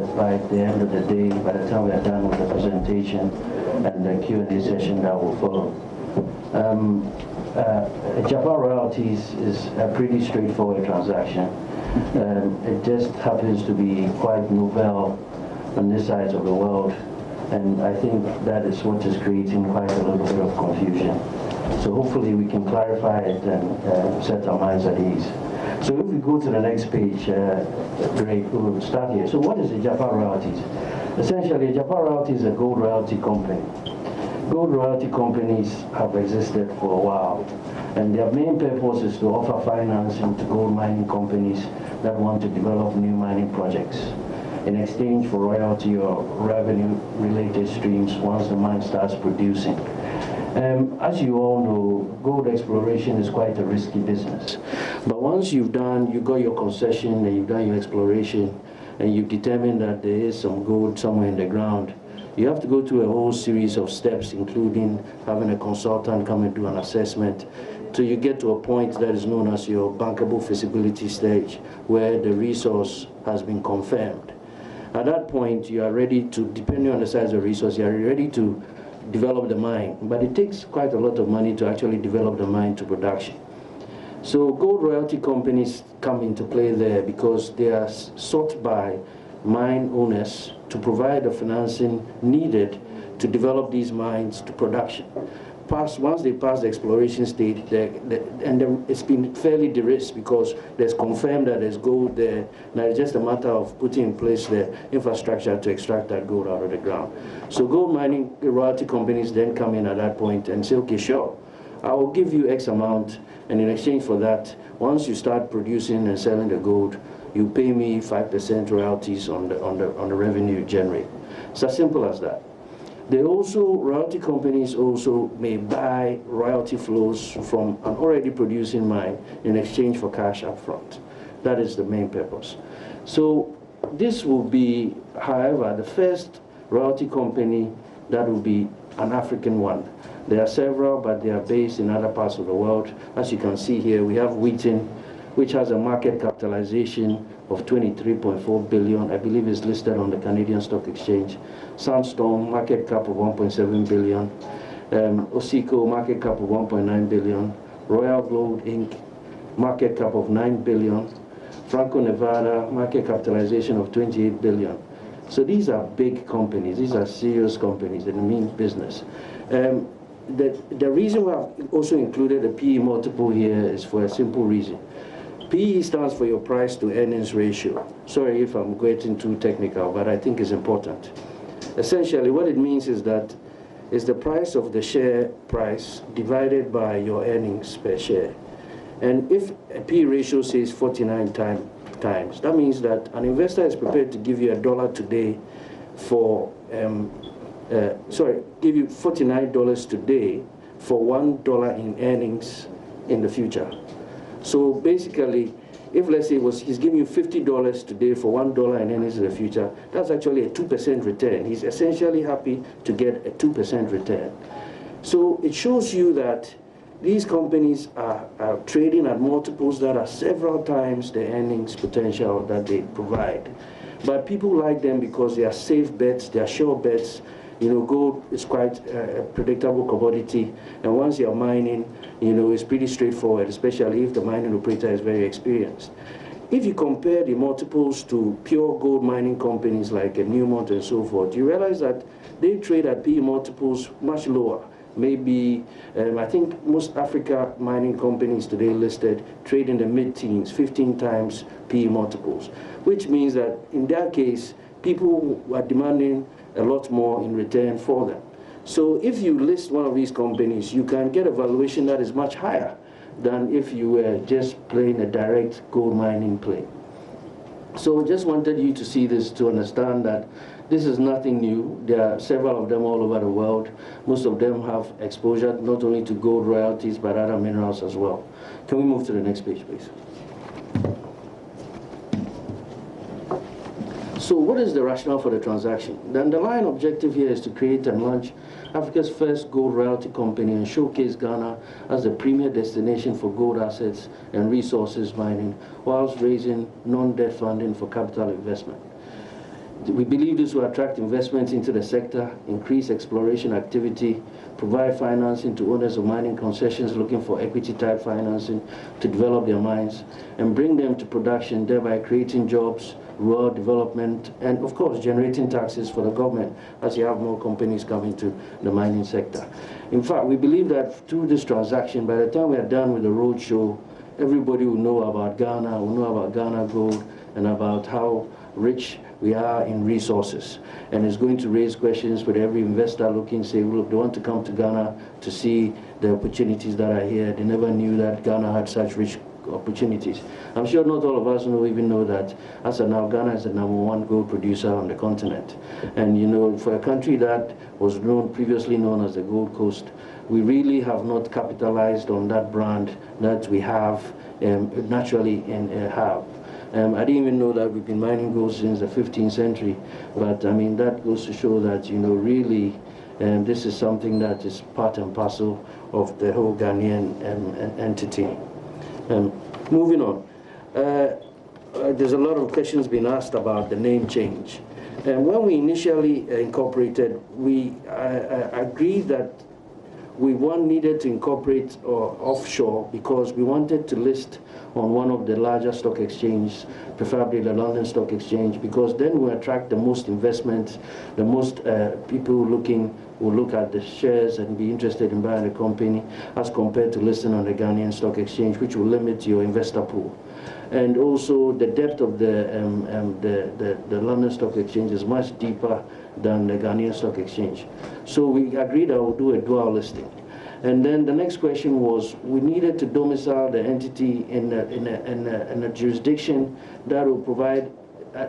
that by the end of the day, by the time we are done with the presentation and the Q&A session that will follow. Agyapa Royalties is a pretty straightforward transaction. It just happens to be quite novel on this side of the world, and I think that is what is creating quite a little bit of confusion. So hopefully we can clarify it and set our minds at ease. So if we go to the next page, Greg, we'll start here. So what is Agyapa Royalties? Essentially, Agyapa Royalties is a gold royalty company. Gold royalty companies have existed for a while, and their main purpose is to offer financing to gold mining companies that want to develop new mining projects in exchange for royalty or revenue-related streams once the mine starts producing. As you all know, gold exploration is quite a risky business. But once you got your concession and you've done your exploration, and you've determined that there is some gold somewhere in the ground, you have to go through a whole series of steps, including having a consultant come and do an assessment, till you get to a point that is known as your bankable feasibility stage, where the resource has been confirmed. At that point, you are ready to, depending on the size of the resource, you are ready to develop the mine. But it takes quite a lot of money to actually develop the mine to production. So gold royalty companies come into play there because they are sought by mine owners to provide the financing needed to develop these mines to production. Once they pass the exploration stage, it's been fairly de-risked because there's confirmed that there's gold there. Now it's just a matter of putting in place the infrastructure to extract that gold out of the ground. So gold mining royalty companies then come in at that point and say, okay, sure, I will give you X amount, and in exchange for that, once you start producing and selling the gold, you pay me 5% royalties on the revenue you generate. It's as simple as that. Royalty companies also may buy royalty flows from an already producing mine in exchange for cash up front. That is the main purpose. So this will be, however, the first royalty company that will be an African one. There are several, but they are based in other parts of the world. As you can see here, we have Wheaton, which has a market capitalization of 23.4 billion. I believe is listed on the Canadian Stock Exchange. Sandstorm, market cap of 1.7 billion. Osiko, market cap of 1.9 billion. Royal Gold Inc., market cap of 9 billion. Franco-Nevada, market capitalization of 28 billion. So these are big companies. These are serious companies that mean business. The reason we have also included a PE multiple here is for a simple reason. PE stands for your price to earnings ratio. Sorry if I'm getting too technical, but I think it's important. Essentially, what it means is that it's the price of the share price divided by your earnings per share. And if a PE ratio says 49 times, that means that an investor is prepared to give you $1 today for, give you $49 today for $1 in earnings in the future. So basically, if let's say he's giving you $50 today for $1 in earnings in the future, that's actually a 2% return. He's essentially happy to get a 2% return. So it shows you that these companies are trading at multiples that are several times the earnings potential that they provide. But people like them because they are safe bets, they are sure bets. You know, gold is quite a predictable commodity, and once you're mining, you know, it's pretty straightforward, especially if the mining operator is very experienced. If you compare the multiples to pure gold mining companies like Newmont and so forth, you realize that they trade at PE multiples much lower. Maybe, I think most Africa mining companies today listed trade in the mid-teens, 15 times PE multiples, which means that in that case, people are demanding a lot more in return for them. So if you list one of these companies, you can get a valuation that is much higher than if you were just playing a direct gold mining play. So just wanted you to see this to understand that this is nothing new. There are several of them all over the world. Most of them have exposure not only to gold royalties but other minerals as well. Can we move to the next page, please? So what is the rationale for the transaction? The underlying objective here is to create and launch Africa's first gold royalty company and showcase Ghana as the premier destination for gold assets and resources mining, whilst raising non-debt funding for capital investment. We believe this will attract investment into the sector, increase exploration activity, provide financing to owners of mining concessions looking for equity-type financing to develop their mines, and bring them to production, thereby creating jobs, rural development, and of course generating taxes for the government as you have more companies coming to the mining sector. In fact, we believe that through this transaction, by the time we are done with the roadshow, everybody will know about Ghana, will know about Ghana Gold, and about how rich we are in resources. And it's going to raise questions with every investor looking, say, look, they want to come to Ghana to see the opportunities that are here. They never knew that Ghana had such rich opportunities. I'm sure not all of us even know that as of now, Ghana is the #1 gold producer on the continent. And you know, for a country that was previously known as the Gold Coast, we really have not capitalized on that brand that we have naturally have. I didn't even know that we've been mining gold since the 15th century, but I mean, that goes to show that, you know, really this is something that is part and parcel of the whole Ghanaian entity. Moving on, there's a lot of questions being asked about the name change. When we initially incorporated, we agreed that we needed to incorporate offshore because we wanted to list on one of the larger stock exchanges, preferably the London Stock Exchange, because then we attract the most investment, the most people will look at the shares and be interested in buying the company as compared to listing on the Ghanaian Stock Exchange, which will limit your investor pool. And also the depth of the London Stock Exchange is much deeper than the Ghanaian Stock Exchange. So we agreed I would do a dual listing. And then the next question was, we needed to domicile the entity in a jurisdiction that will provide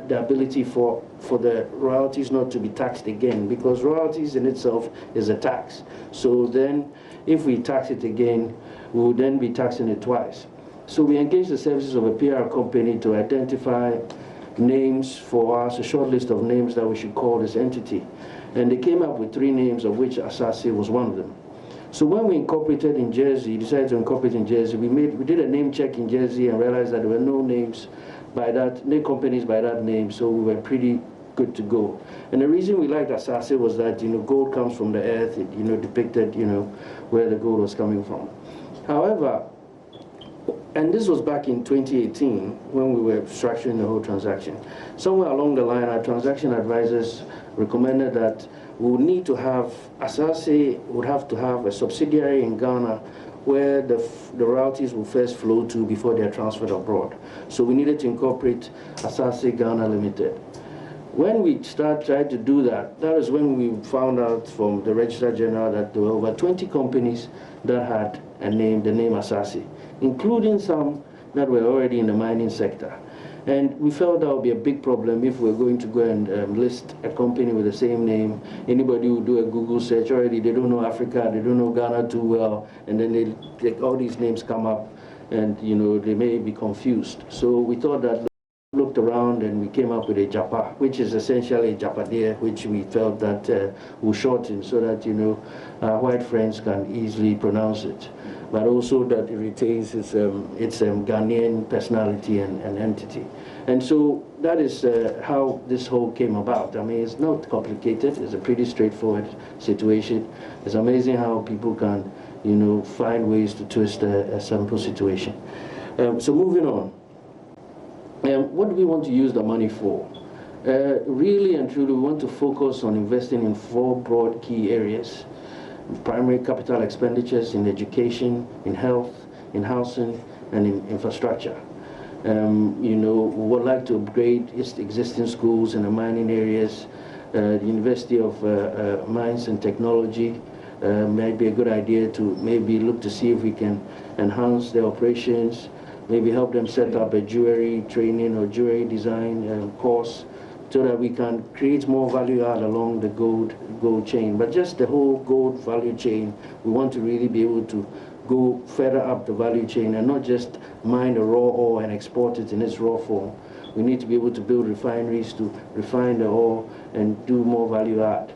the ability for the royalties not to be taxed again, because royalties in itself is a tax. So then if we tax it again, we will then be taxing it twice. So we engaged the services of a PR company to identify names for us, a short list of names that we should call this entity. And they came up with 3 names, of which Asase was one of them. So when we incorporated in Jersey, decided to incorporate in Jersey, we did a name check in Jersey and realized that there were no names by that, no companies by that name, so we were pretty good to go. And the reason we liked Asase was that, you know, gold comes from the earth, it, you know, depicted, you know, where the gold was coming from. However, and this was back in 2018 when we were structuring the whole transaction. Somewhere along the line, our transaction advisors recommended that we would need to have, Asase would have to have a subsidiary in Ghana where the royalties will first flow to before they are transferred abroad. So we needed to incorporate Asase Ghana Limited. When we tried to do that, that is when we found out from the Registrar General that there were over 20 companies that had a name, the name Asase, including some that were already in the mining sector. And we felt that would be a big problem if we're going to go and list a company with the same name. Anybody who do a Google search already, they don't know Africa, they don't know Ghana too well, and then all these names come up, and you know, they may be confused. So we thought that, looked around, and we came up with Agyapa, which is essentially Japadia, which we felt that will shorten so that, you know, our white friends can easily pronounce it, but also that it retains its Ghanaian personality and entity. And so that is how this whole came about. I mean, it's not complicated. It's a pretty straightforward situation. It's amazing how people can, you know, find ways to twist a simple situation. So moving on. What do we want to use the money for? Really and truly, we want to focus on investing in 4 broad key areas: primary capital expenditures in education, in health, in housing, and in infrastructure. You know, we would like to upgrade existing schools in the mining areas. The University of Mines and Technology might be a good idea to maybe look to see if we can enhance their operations, maybe help them set up a jewelry training or jewelry design course, so that we can create more value add along the gold chain. But just the whole gold value chain, we want to really be able to go further up the value chain and not just mine the raw ore and export it in its raw form. We need to be able to build refineries to refine the ore and do more value add.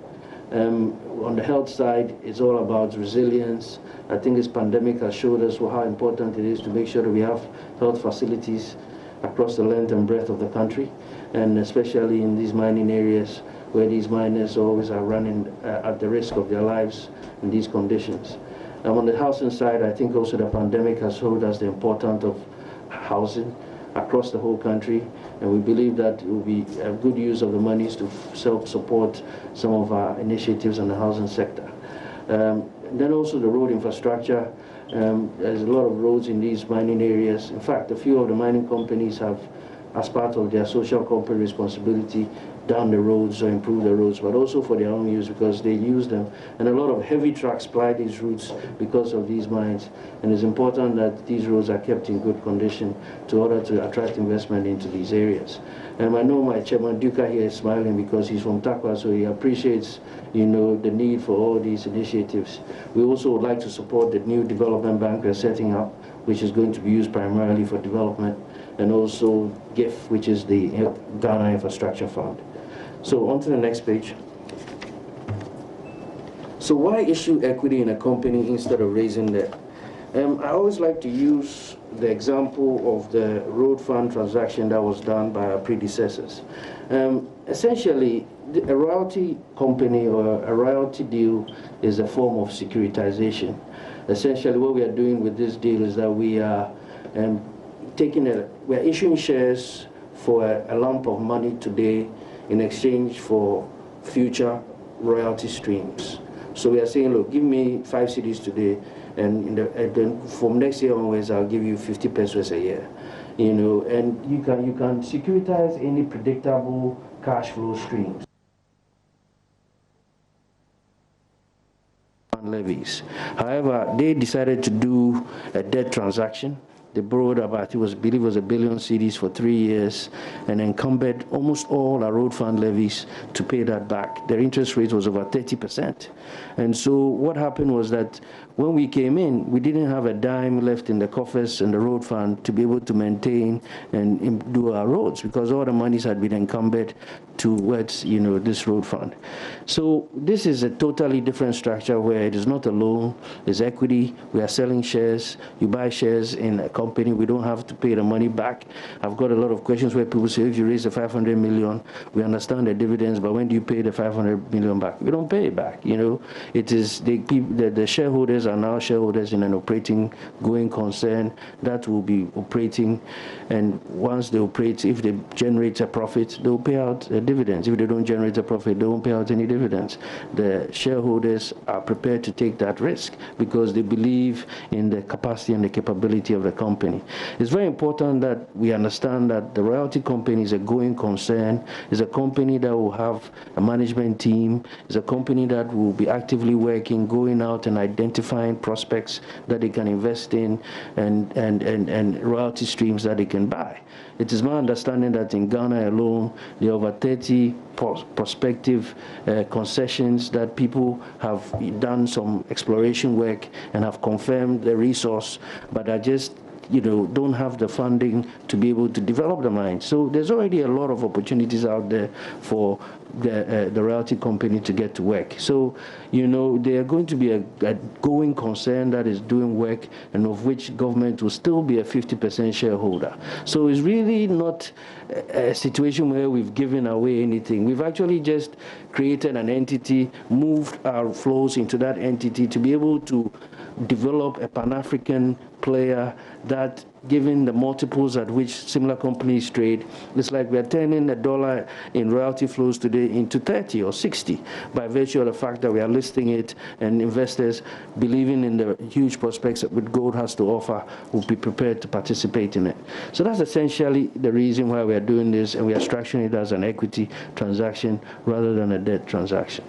On the health side, it's all about resilience. I think this pandemic has showed us how important it is to make sure that we have health facilities across the length and breadth of the country, and especially in these mining areas where these miners always are running at the risk of their lives in these conditions. On the housing side, I think also the pandemic has showed us the importance of housing across the whole country, and we believe that it will be a good use of the monies to self-support some of our initiatives in the housing sector. Then also the road infrastructure. There's a lot of roads in these mining areas. In fact, a few of the mining companies have, as part of their social corporate responsibility, down the roads or improve the roads, but also for their own use because they use them. And a lot of heavy trucks ply these routes because of these mines. And it's important that these roads are kept in good condition in order to attract investment into these areas. And I know my chairman Duka here is smiling because he's from Takwa, so he appreciates, the need for all these initiatives. We also would like to support the new development bank we're setting up, which is going to be used primarily for development, and also GIF, which is the Ghana Infrastructure Fund. So on to the next page. So why issue equity in a company instead of raising debt? I always like to use the example of the road fund transaction that was done by our predecessors. Essentially, a royalty company or a royalty deal is a form of securitization. Essentially, what we are doing with this deal is that we are we're issuing shares for a lump of money today in exchange for future royalty streams. So we are saying, look, give me 5 cedis today, and then from next year onwards, I'll give you 50 pesos a year. And you can securitize any predictable cash flow streams. Levies. However, they decided to do a debt transaction. They borrowed about, I believe it was 1 billion cedis for 3 years, and encumbered almost all our road fund levies to pay that back. Their interest rate was over 30%. And so what happened was that when we came in, we didn't have a dime left in the coffers and the road fund to be able to maintain and do our roads, because all the monies had been encumbered towards, this road fund. So this is a totally different structure where it is not a loan, it's equity. We are selling shares. You buy shares in a company. We don't have to pay the money back. I've got a lot of questions where people say, if you raise the 500 million, we understand the dividends, but when do you pay the 500 million back? We don't pay it back. It is the shareholders are now shareholders in an operating going concern that will be operating, and once they operate, if they generate a profit, they'll pay out dividends. If they don't generate a profit, they won't pay out any dividends. The shareholders are prepared to take that risk because they believe in the capacity and the capability of the company. It's very important that we understand that the royalty company is a going concern, is a company that will have a management team, is a company that will be actively working, going out and identifying prospects that they can invest in and royalty streams that they can buy. It is my understanding that in Ghana alone, there are over 30 prospective concessions that people have done some exploration work and have confirmed the resource, but are just don't have the funding to be able to develop the mine. So there's already a lot of opportunities out there for the royalty company to get to work. So, they are going to be a going concern that is doing work, and of which government will still be a 50% shareholder. So it's really not a situation where we've given away anything. We've actually just created an entity, moved our flows into that entity to be able to develop a Pan-African player that, given the multiples at which similar companies trade, it's like we're turning $1 in royalty flows today into 30 or 60 by virtue of the fact that we are listing it, and investors believing in the huge prospects that what gold has to offer will be prepared to participate in it. So that's essentially the reason why we are doing this, and we are structuring it as an equity transaction rather than a debt transaction.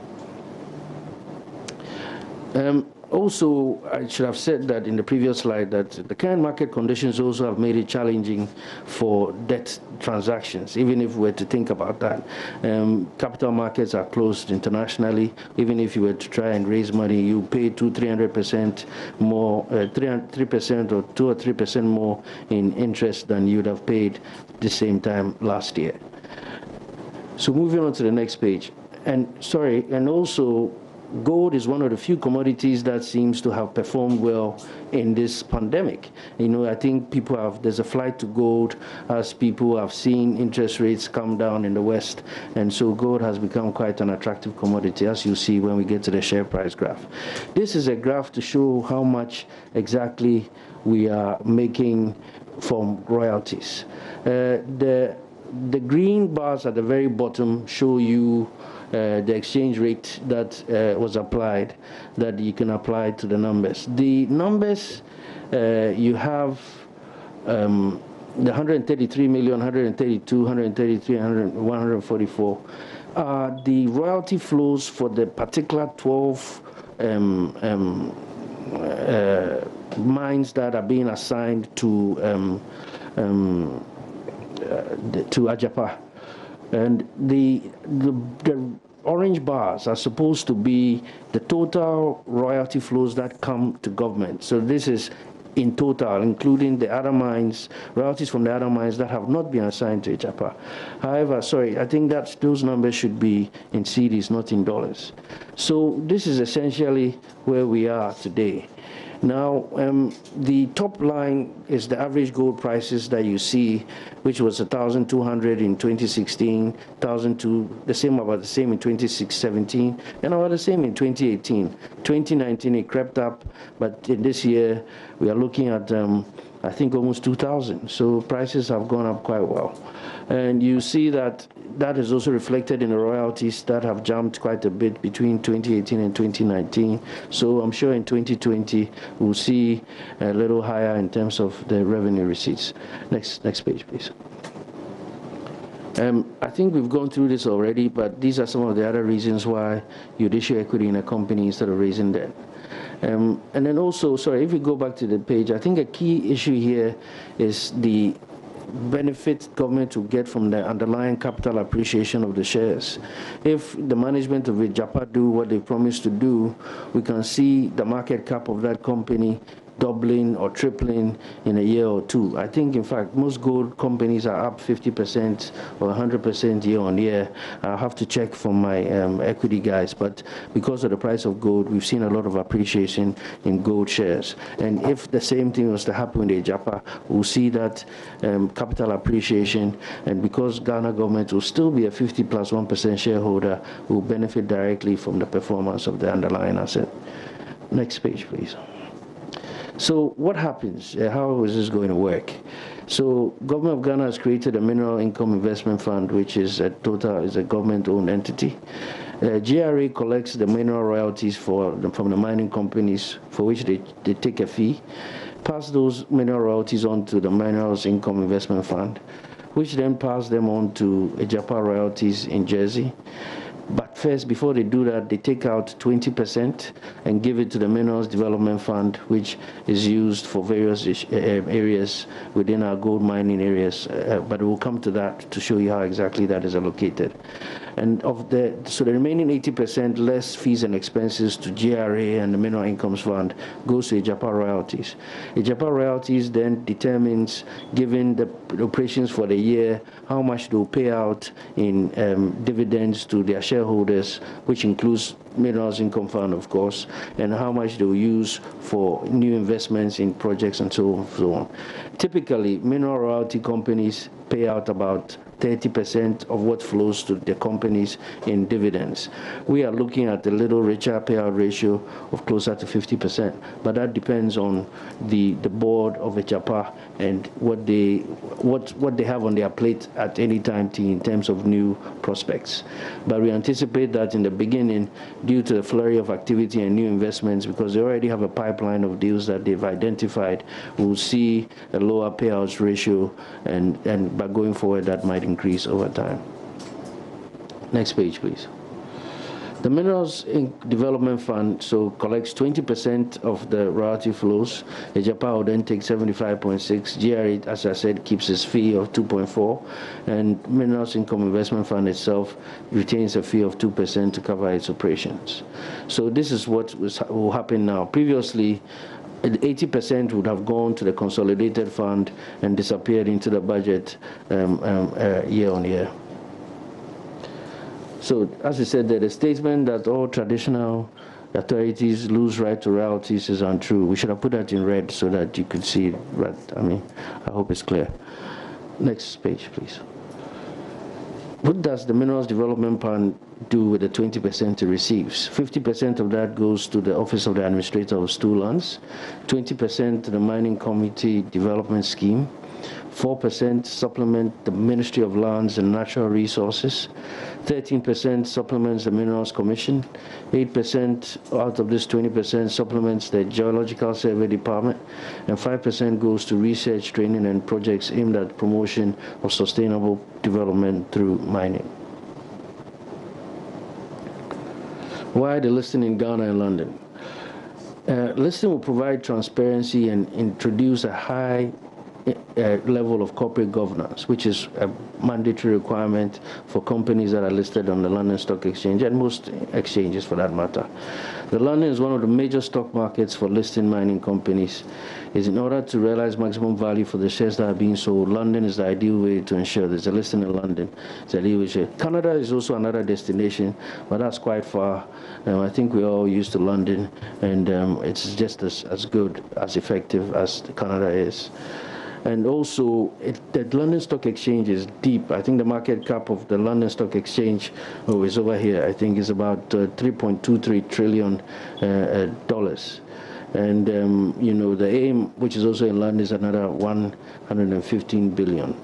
Also, I should have said that in the previous slide that the current market conditions also have made it challenging for debt transactions, even if we were to think about that. Capital markets are closed internationally. Even if you were to try and raise money, you pay 200-300% more, 3% or 2 or 3% more in interest than you would have paid the same time last year. So moving on to the next page. And also, gold is one of the few commodities that seems to have performed well in this pandemic. You know, I think there's a flight to gold as people have seen interest rates come down in the West, and so gold has become quite an attractive commodity, as you see when we get to the share price graph. This is a graph to show how much exactly we are making from royalties. The green bars at the very bottom show you the exchange rate that was applied, that you can apply to the numbers. The numbers, you have the 133 million, 132, 133, 144 are the royalty flows for the particular 12 mines that are being assigned to Agyapa. And the orange bars are supposed to be the total royalty flows that come to government. So this is in total, including the other mines, royalties from the other mines that have not been assigned to Agyapa. However, sorry, I think that those numbers should be in cedis, not in dollars. So this is essentially where we are today. Now, the top line is the average gold prices that you see, which was 1,200 in 2016, 1,002, about the same in 2017, and about the same in 2018. 2019 it crept up, but in this year we are looking at I think almost 2,000. So prices have gone up quite well, and you see that that is also reflected in the royalties that have jumped quite a bit between 2018 and 2019. So I'm sure in 2020 we'll see a little higher in terms of the revenue receipts. Next page, please. I think we've gone through this already, but these are some of the other reasons why you'd issue equity in a company instead of raising debt. And then also, sorry, if you go back to the page, I think a key issue here is the benefit government will get from the underlying capital appreciation of the shares. If the management of Agyapa do what they promised to do, we can see the market cap of that company doubling or tripling in a year or two. I think, in fact, most gold companies are up 50% or 100% year on year. I'll have to check from my equity guys, but because of the price of gold, we've seen a lot of appreciation in gold shares. And if the same thing was to happen with Agyapa, we'll see that capital appreciation, and because Ghana government will still be a 50+1% shareholder, will benefit directly from the performance of the underlying asset. Next page, please. So what happens? How is this going to work? So government of Ghana has created a mineral income investment fund, which is a government-owned entity. GRA collects the mineral royalties from the mining companies, for which they take a fee, pass those mineral royalties on to the Minerals Income Investment Fund, which then pass them on to Agyapa Royalties in Jersey. But first, before they do that, they take out 20% and give it to the Minerals Development Fund, which is used for various areas within our gold mining areas. But we'll come to that to show you how exactly that is allocated. And so the remaining 80%, less fees and expenses to GRA and the Mineral Incomes Fund, goes to Agyapa Royalties. Agyapa Royalties then determines, given the operations for the year, how much they'll pay out in dividends to their shareholders, which includes Minerals Income Fund, of course, and how much they'll use for new investments in projects and so on. Typically, mineral royalty companies pay out about 30% of what flows to the companies in dividends. We are looking at a little richer payout ratio of closer to 50%, but that depends on the board of Agyapa and what they have on their plate at any time in terms of new prospects. But we anticipate that in the beginning, due to the flurry of activity and new investments, because they already have a pipeline of deals that they've identified, we'll see a lower payouts ratio, and by going forward, that might increase over time. Next page, please. The Minerals Development Fund collects 20% of the royalty flows. Agyapa will then take 75.6. GRA, as I said, keeps its fee of 2.4, and Minerals Income Investment Fund itself retains a fee of 2% to cover its operations. So this is what will happen now. Previously, 80% would have gone to the consolidated fund and disappeared into the budget year on year. So, as I said, the statement that all traditional authorities lose right to royalties is untrue. We should have put that in red so that you could see it, but I mean, I hope it's clear. Next page, please. What does the Minerals Development Plan do with the 20% it receives? 50% of that goes to the Office of the Administrator of Stool Lands, 20% to the Mining Committee Development Scheme, 4% supplement the Ministry of Lands and Natural Resources, 13% supplements the Minerals Commission, 8% out of this 20% supplements the Geological Survey Department, and 5% goes to research, training, and projects aimed at promotion of sustainable development through mining. Why the listing in Ghana and London? Listing will provide transparency and introduce a high level of corporate governance, which is a mandatory requirement for companies that are listed on the London Stock Exchange and most exchanges for that matter. The London is one of the major stock markets for listing mining companies. Is in order to realize maximum value for the shares that are being sold, London is the ideal way to ensure there's a listing in London. It's the ideal way. Canada is also another destination, but that's quite far. I think we're all used to London, and it's just as good, as effective as Canada is. And also, the London Stock Exchange is deep. I think the market cap of the London Stock Exchange is over here. I think is about $3.23 trillion. And, you know, the aim, which is also in London, is another 115 billion.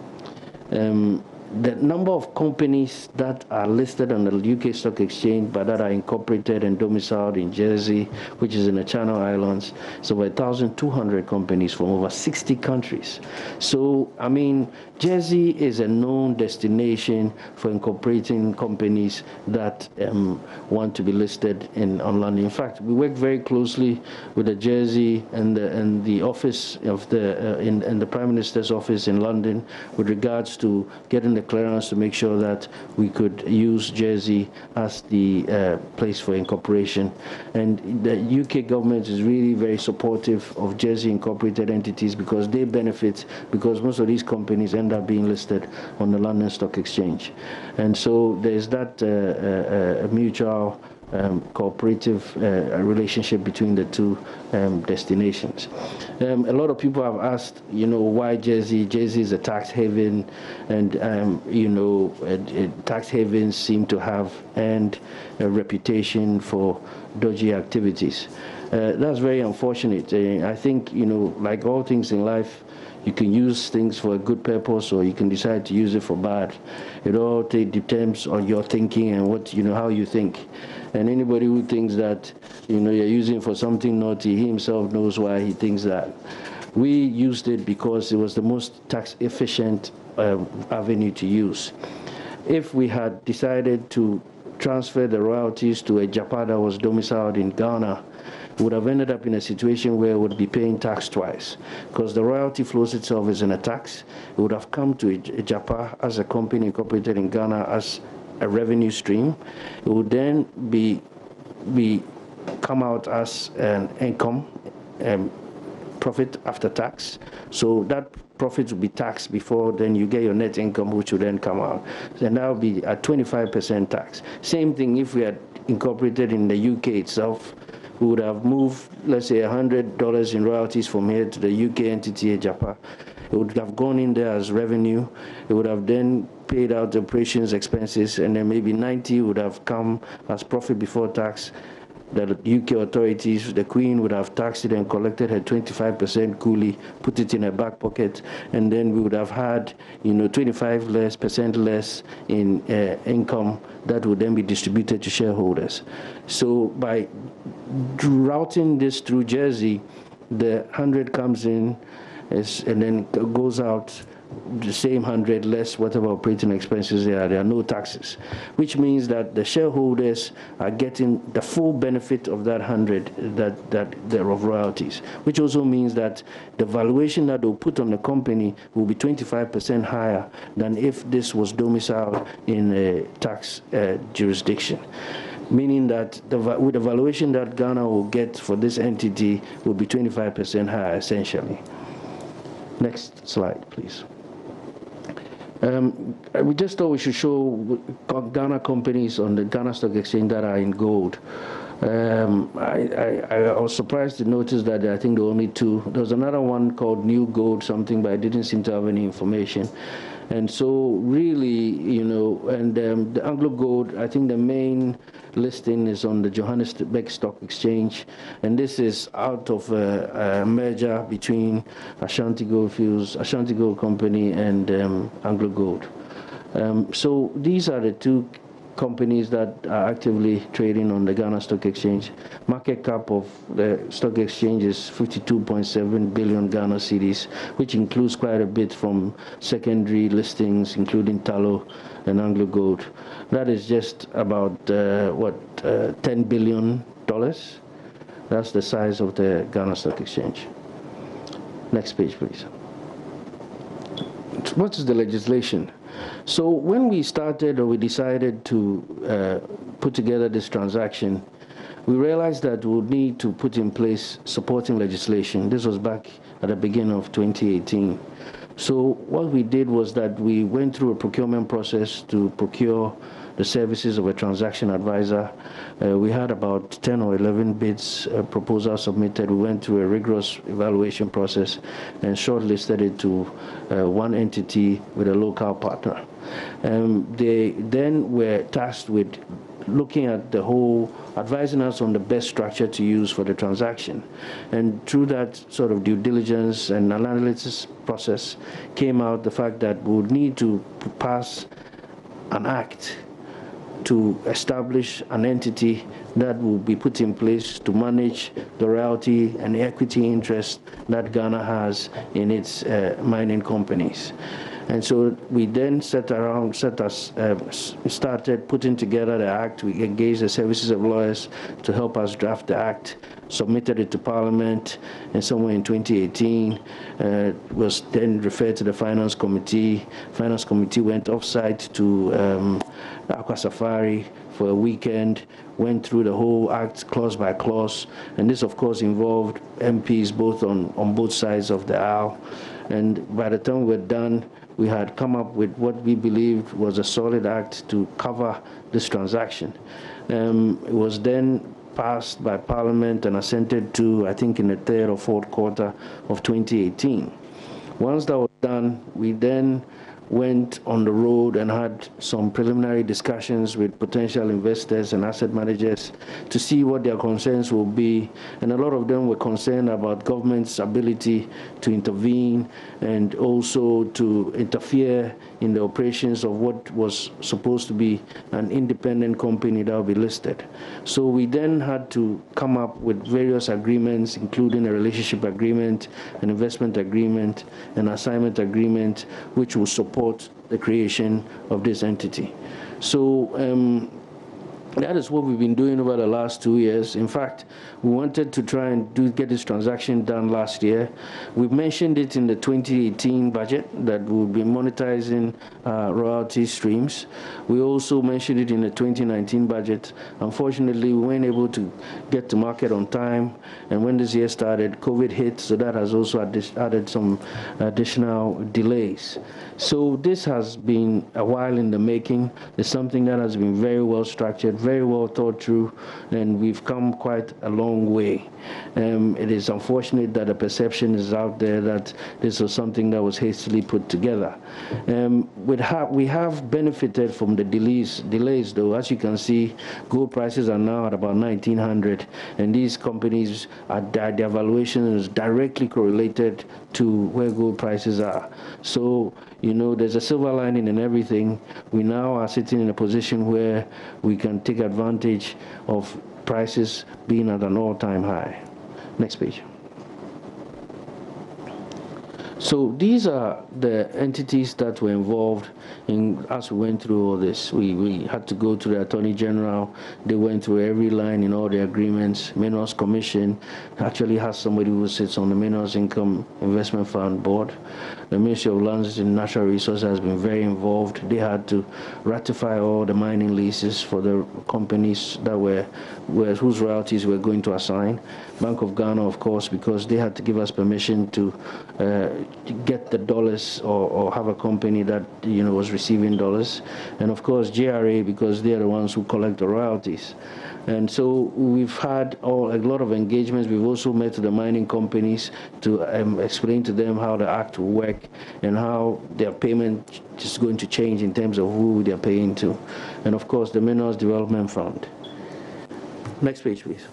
The number of companies that are listed on the UK Stock Exchange but that are incorporated and domiciled in Jersey, which is in the Channel Islands, is over 1,200 companies from over 60 countries. So, I mean, Jersey is a known destination for incorporating companies that want to be listed on London. In fact, we work very closely with the Jersey and the office of in the Prime Minister's office in London with regards to getting the clearance to make sure that we could use Jersey as the place for incorporation. And the UK government is really very supportive of Jersey incorporated entities because they benefit, because most of these companies end up being listed on the London Stock Exchange. And so there's that mutual cooperative relationship between the two destinations. A lot of people have asked, you know, why Jersey? Jersey is a tax haven, and you know, tax havens seem to have earned a reputation for dodgy activities. That's very unfortunate. I think, you know, like all things in life, you can use things for a good purpose, or you can decide to use it for bad. It all depends on your thinking and what, you know, how you think. And anybody who thinks that, you know, you're using it for something naughty, he himself knows why he thinks that. We used it because it was the most tax efficient avenue to use. If we had decided to transfer the royalties to Agyapa that was domiciled in Ghana, would have ended up in a situation where it would be paying tax twice, because the royalty flows itself is in a tax. It would have come to Agyapa as a company incorporated in Ghana as a revenue stream. It would then come out as an income, profit after tax. So that profit will be taxed before then you get your net income, which will then come out. And that would be at 25% tax. Same thing if we had incorporated in the UK itself. We would have moved, let's say, $100 in royalties from here to the UK entity, Agyapa. It would have gone in there as revenue. It would have then paid out the operations expenses, and then maybe 90 would have come as profit before tax. The UK authorities, the Queen would have taxed it and collected her 25% coolie, put it in her back pocket, and then we would have had, you know, 25% less in income that would then be distributed to shareholders. So by routing this through Jersey, the 100 comes in and then goes out the same 100 less whatever operating expenses there are no taxes, which means that the shareholders are getting the full benefit of that 100 that they're of royalties, which also means that the valuation that they'll put on the company will be 25% higher than if this was domiciled in a tax jurisdiction. Meaning that with the valuation that Ghana will get for this entity will be 25% higher, essentially. Next slide, please. We just thought we should show Ghana companies on the Ghana Stock Exchange that are in gold. I was surprised to notice that I think there were only two. There was another one called New Gold something, but I didn't seem to have any information. And so really, you know, and the Anglo Gold, I think the main listing is on the Johannesburg Stock Exchange, and this is out of a merger between Ashanti Gold Company and Anglo Gold. So these are the two companies that are actively trading on the Ghana Stock Exchange. Market cap of the stock exchange is 52.7 billion Ghana cedis, which includes quite a bit from secondary listings, including Tallow and Anglo Gold. That is just about $10 billion. That's the size of the Ghana Stock Exchange. Next page, please. What is the legislation? So when we started, or we decided to put together this transaction, we realized that we would need to put in place supporting legislation. This was back at the beginning of 2018. So what we did was that we went through a procurement process to procure the services of a transaction advisor. We had about 10 or 11 bids, proposals submitted. We went through a rigorous evaluation process and shortlisted it to one entity with a local partner. They then were tasked with looking at the whole, advising us on the best structure to use for the transaction. And through that sort of due diligence and analysis process came out the fact that we would need to pass an act to establish an entity that will be put in place to manage the royalty and the equity interest that Ghana has in its mining companies. And so we then started putting together the act. We engaged the services of lawyers to help us draft the act, submitted it to Parliament, and somewhere in 2018 was then referred to the Finance Committee. Finance Committee went off-site to Aqua Safari for a weekend, went through the whole act clause by clause, and this of course involved MPs both on both sides of the aisle. And by the time we were done, we had come up with what we believed was a solid act to cover this transaction. It was then passed by Parliament and assented to, I think, in the third or fourth quarter of 2018. Once that was done, we then went on the road and had some preliminary discussions with potential investors and asset managers to see what their concerns will be. And a lot of them were concerned about government's ability to intervene and also to interfere in the operations of what was supposed to be an independent company that will be listed. So we then had to come up with various agreements, including a relationship agreement, an investment agreement, an assignment agreement, which will support the creation of this entity. So that is what we've been doing over the last 2 years. In fact, we wanted to try and get this transaction done last year. We mentioned it in the 2018 budget that we'll be monetizing royalty streams. We also mentioned it in the 2019 budget. Unfortunately, we weren't able to get to market on time, and when this year started, COVID hit, so that has also added some additional delays. So this has been a while in the making. It's something that has been very well structured, very well thought through, and we've come quite a long way. It is unfortunate that the perception is out there that this was something that was hastily put together. We have benefited from the delays though. As you can see, gold prices are now at about 1900, and these companies, their valuation is directly correlated to where gold prices are. So, you know, there's a silver lining in everything. We now are sitting in a position where we can take advantage of prices being at an all-time high. Next page. So these are the entities that were involved in as we went through all this. We had to go to the Attorney General. They went through every line in all the agreements. Minerals Commission actually has somebody who sits on the Minerals Income Investment Fund board. The Ministry of Lands and Natural Resources has been very involved. They had to ratify all the mining leases for the companies that whose royalties we're going to assign. Bank of Ghana, of course, because they had to give us permission to get the dollars or have a company that was receiving dollars, and of course JRA, because they're the ones who collect the royalties. And so we've had a lot of engagements. We've also met with the mining companies to explain to them how the act will work and how their payment is going to change in terms of who they're paying to. And of course, the Minerals Development Fund. Next page, please.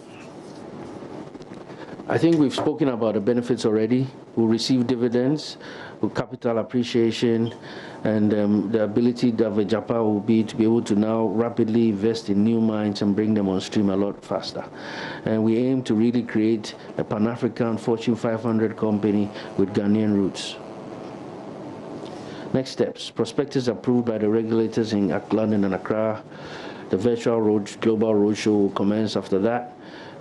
I think we've spoken about the benefits already. We'll receive dividends, with capital appreciation, and the ability that Agyapa will be to be able to now rapidly invest in new mines and bring them on stream a lot faster. And we aim to really create a Pan-African Fortune 500 company with Ghanaian roots. Next steps. Prospectus approved by the regulators in London and Accra. The virtual global roadshow will commence after that.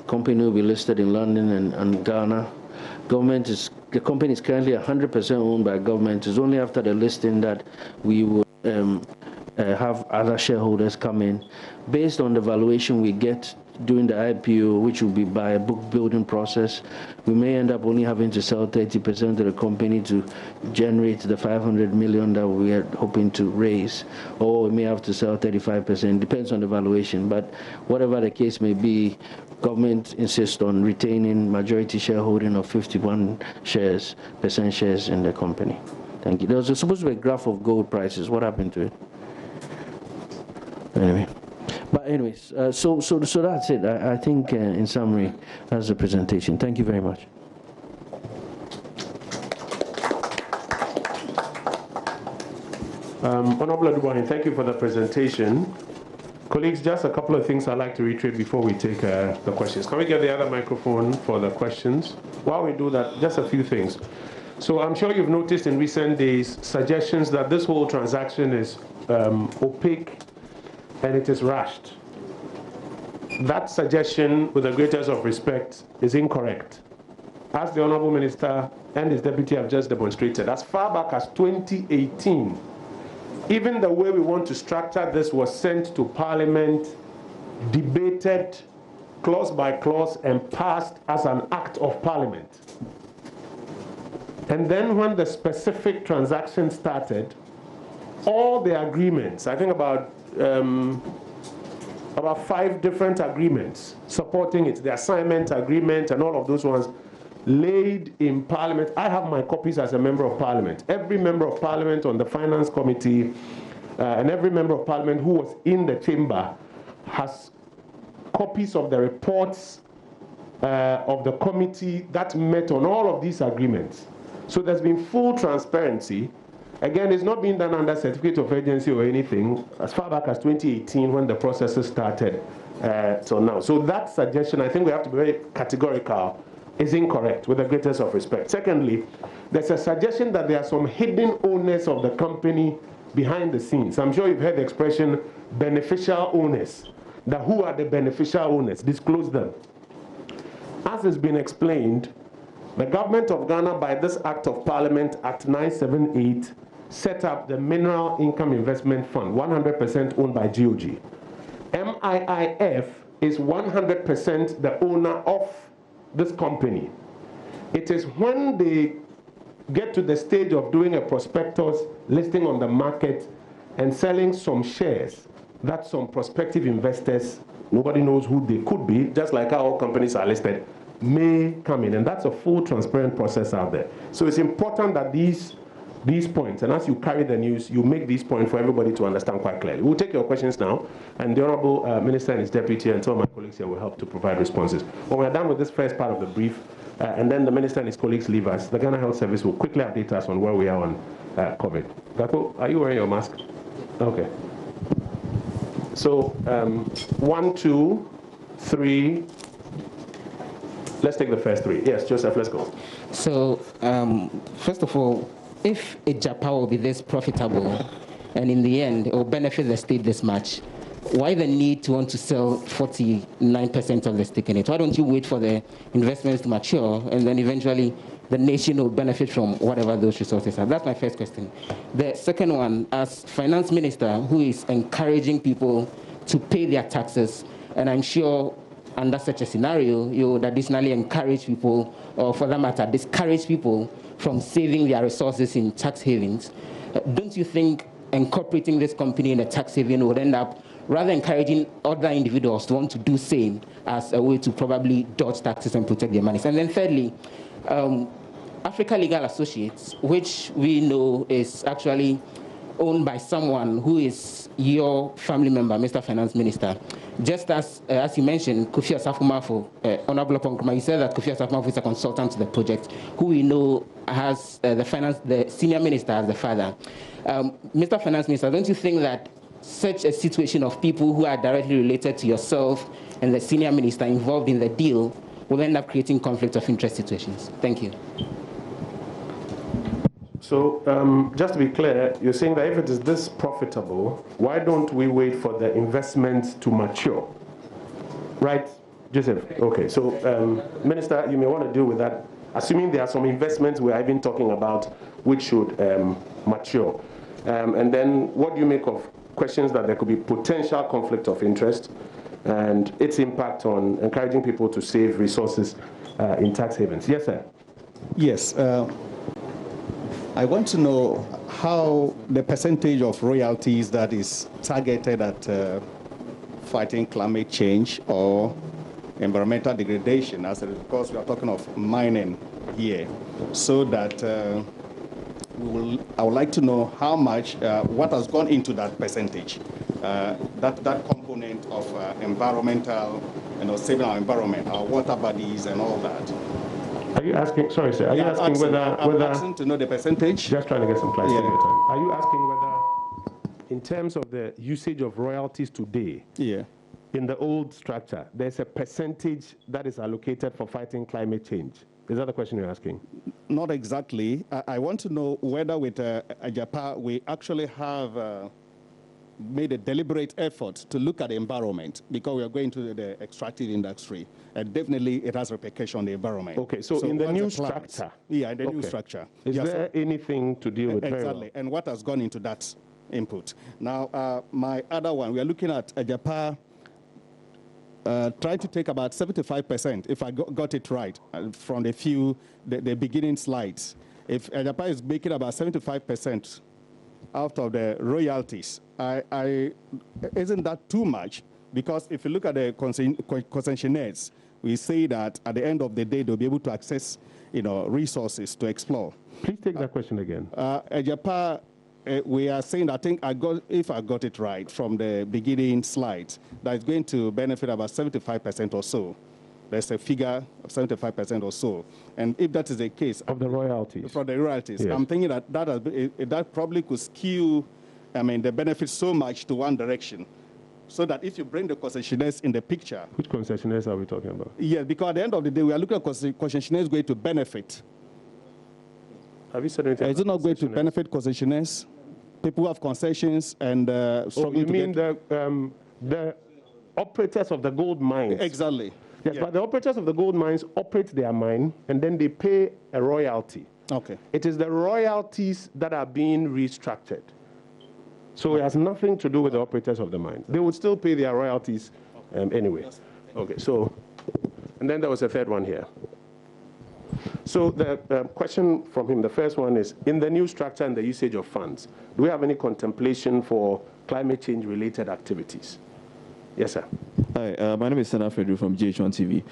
Company will be listed in London and Ghana. The company is currently 100% owned by government. It's only after the listing that we will have other shareholders come in. Based on the valuation we get during the IPO, which will be by a book building process, we may end up only having to sell 30% of the company to generate the 500 million that we are hoping to raise, or we may have to sell 35%, depends on the valuation. But whatever the case may be, government insists on retaining majority shareholding of 51% shares in the company. Thank you. There was supposed to be a graph of gold prices. What happened to it? Anyway. But anyways, so that's it. I think in summary, that's the presentation. Thank you very much. Honorable Boahen, thank you for the presentation. Colleagues, just a couple of things I'd like to reiterate before we take the questions. Can we get the other microphone for the questions? While we do that, just a few things. So I'm sure you've noticed in recent days suggestions that this whole transaction is opaque and it is rushed. That suggestion, with the greatest of respect, is incorrect. As the Honorable Minister and his deputy have just demonstrated, as far back as 2018, even the way we want to structure this was sent to Parliament, debated clause by clause, and passed as an act of Parliament. And then when the specific transaction started, all the agreements, I think about 5 different agreements supporting it, the assignment agreement and all of those ones, laid in Parliament. I have my copies as a member of Parliament. Every member of Parliament on the Finance Committee and every member of Parliament who was in the chamber has copies of the reports of the committee that met on all of these agreements. So there's been full transparency. Again, it's not being done under certificate of urgency or anything, as far back as 2018 when the processes started till now. So that suggestion, I think we have to be very categorical, is incorrect, with the greatest of respect. Secondly, there's a suggestion that there are some hidden owners of the company behind the scenes. I'm sure you've heard the expression beneficial owners. That who are the beneficial owners? Disclose them. As has been explained, the government of Ghana, by this Act of Parliament, Act 978, set up the Mineral Income Investment Fund, 100% owned by GOG. MIIF is 100% the owner of this company. It is when they get to the stage of doing a prospectus, listing on the market, and selling some shares that some prospective investors, nobody knows who they could be, just like how all companies are listed, may come in. And that's a full transparent process out there. So it's important that these points, and as you carry the news, you make these points for everybody to understand quite clearly. We'll take your questions now, and the Honorable Minister and his deputy and some of my colleagues here will help to provide responses. When we're done with this first part of the brief, and then the Minister and his colleagues leave us, the Ghana Health Service will quickly update us on where we are on COVID. Gako, are you wearing your mask? Okay. So, 1, 2, 3. Let's take the first 3. Yes, Joseph, let's go. So, first of all, if Agyapa will be this profitable, and in the end, it will benefit the state this much, why the need to want to sell 49% of the stake in it? Why don't you wait for the investments to mature and then eventually the nation will benefit from whatever those resources are? That's my first question. The second one, as finance minister who is encouraging people to pay their taxes, and I'm sure under such a scenario, you would additionally encourage people, or for that matter, discourage people from saving their resources in tax havens. Don't you think incorporating this company in a tax haven would end up rather encouraging other individuals to want to do same as a way to probably dodge taxes and protect their money? And then thirdly, Africa Legal Associates, which we know is actually owned by someone who is your family member, Mr. Finance Minister. Just as you mentioned, Kofi Osafo-Marfo, Honorable Oponkroma, you said that Kofi Osafo-Marfo is a consultant to the project, who we know has the senior minister as the father. Mr. Finance Minister, don't you think that such a situation of people who are directly related to yourself and the senior minister involved in the deal will end up creating conflict of interest situations? Thank you. So just to be clear, you're saying that if it is this profitable, why don't we wait for the investment to mature? Right, Joseph? Okay, so Minister, you may want to deal with that, assuming there are some investments we're even talking about which should mature. And then what do you make of questions that there could be potential conflict of interest and its impact on encouraging people to save resources in tax havens? Yes, sir. Yes. I want to know how the percentage of royalties that is targeted at fighting climate change or environmental degradation, as because we are talking of mining here, so that I would like to know how much, what has gone into that percentage, that component of environmental, saving our environment, our water bodies and all that. Are you asking, sorry sir, are you asking I'm asking to know the percentage. Just trying to get some clarity. Yeah. Are you asking whether, in terms of the usage of royalties today, in the old structure, there's a percentage that is allocated for fighting climate change? Is that the question you're asking? Not exactly. I want to know whether with Agyapa, we actually have made a deliberate effort to look at the environment, because we are going to the extractive industry, and definitely it has repercussion on the environment. Okay, so in the new structure? Yeah, in the new structure. Is there anything to deal with? Exactly, and what has gone into that input? Now, my other one, we are looking at Agyapa try to take about 75%, if I got it right, from the beginning slides. If Agyapa is making about 75% out of the royalties, isn't that too much? Because if you look at the concessionaires, we say that at the end of the day, they'll be able to access, resources to explore. Please take that question again. Agyapa, we are saying, I think if I got it right from the beginning slides, that it's going to benefit about 75% or so. There's a figure of 75% or so. And if that is the case... Of the royalties. From the royalties. Yes. I'm thinking that that probably could skew, the benefits so much to one direction. So that if you bring the concessionaires in the picture... Which concessionaires are we talking about? Yes, because at the end of the day, we are looking at concessionaires going to benefit. Have you said anything? Is it not going to benefit concessionaires? People who have concessions and... you mean the operators of the gold mines? Exactly. Yes, but the operators of the gold mines operate their mine, and then they pay a royalty. Okay. It is the royalties that are being restructured. So it has nothing to do with the operators of the mine. They would still pay their royalties anyway. Okay, so, and then there was a third one here. So the question from him, the first one is, in the new structure and the usage of funds, do we have any contemplation for climate change related activities? Yes, sir. Hi, my name is Sana Fredru from GH1 TV.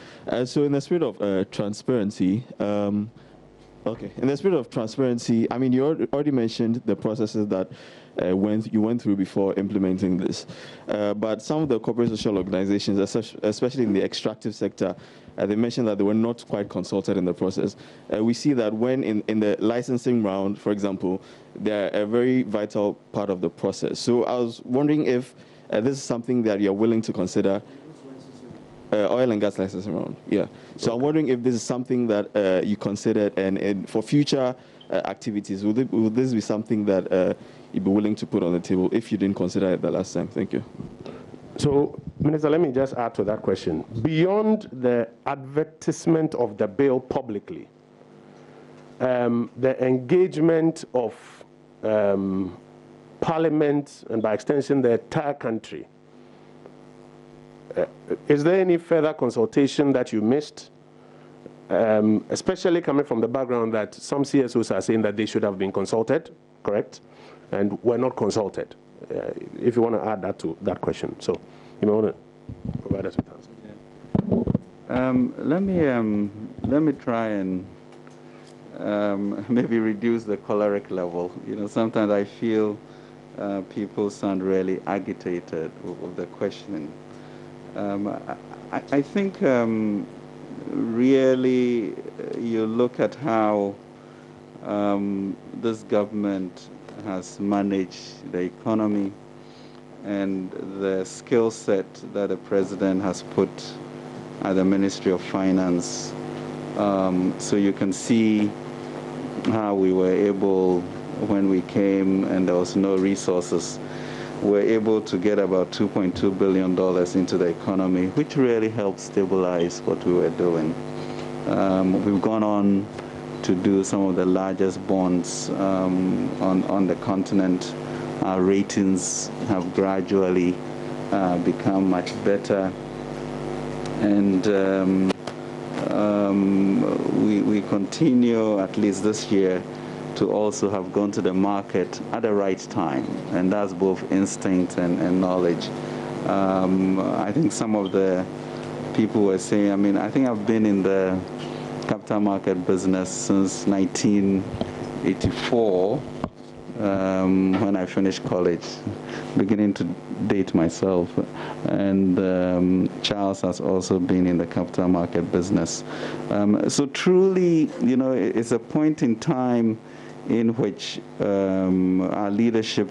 So in the spirit of transparency, in the spirit of transparency, you already mentioned the processes that you went through before implementing this. But some of the corporate social organizations, especially in the extractive sector, they mentioned that they were not quite consulted in the process. We see that when in the licensing round, for example, they're a very vital part of the process. So I was wondering if this is something that you're willing to consider. Oil and gas licensing round, yeah. So I'm wondering if this is something that you considered, and for future activities, would this be something that you'd be willing to put on the table if you didn't consider it the last time? Thank you. So, Minister, let me just add to that question. Beyond the advertisement of the bill publicly, the engagement of Parliament and by extension the entire country. Is there any further consultation that you missed, especially coming from the background that some CSOs are saying that they should have been consulted, correct, and were not consulted? If you want to add that to that question, so you may want to provide us with answer. Let me try and maybe reduce the choleric level. Sometimes I feel people sound really agitated with the questioning. I think really you look at how this government has managed the economy and the skill set that the president has put at the Ministry of Finance. So you can see how we were able, when we came and there was no resources, we were able to get about $2.2 billion into the economy, which really helped stabilize what we were doing. We've gone on to do some of the largest bonds on the continent. Our ratings have gradually become much better. And we continue, at least this year, to also have gone to the market at the right time. And that's both instinct and knowledge. I think some of the people were saying, I think I've been in the capital market business since 1984, when I finished college, beginning to date myself. And Charles has also been in the capital market business. So truly, it's a point in time in which our leadership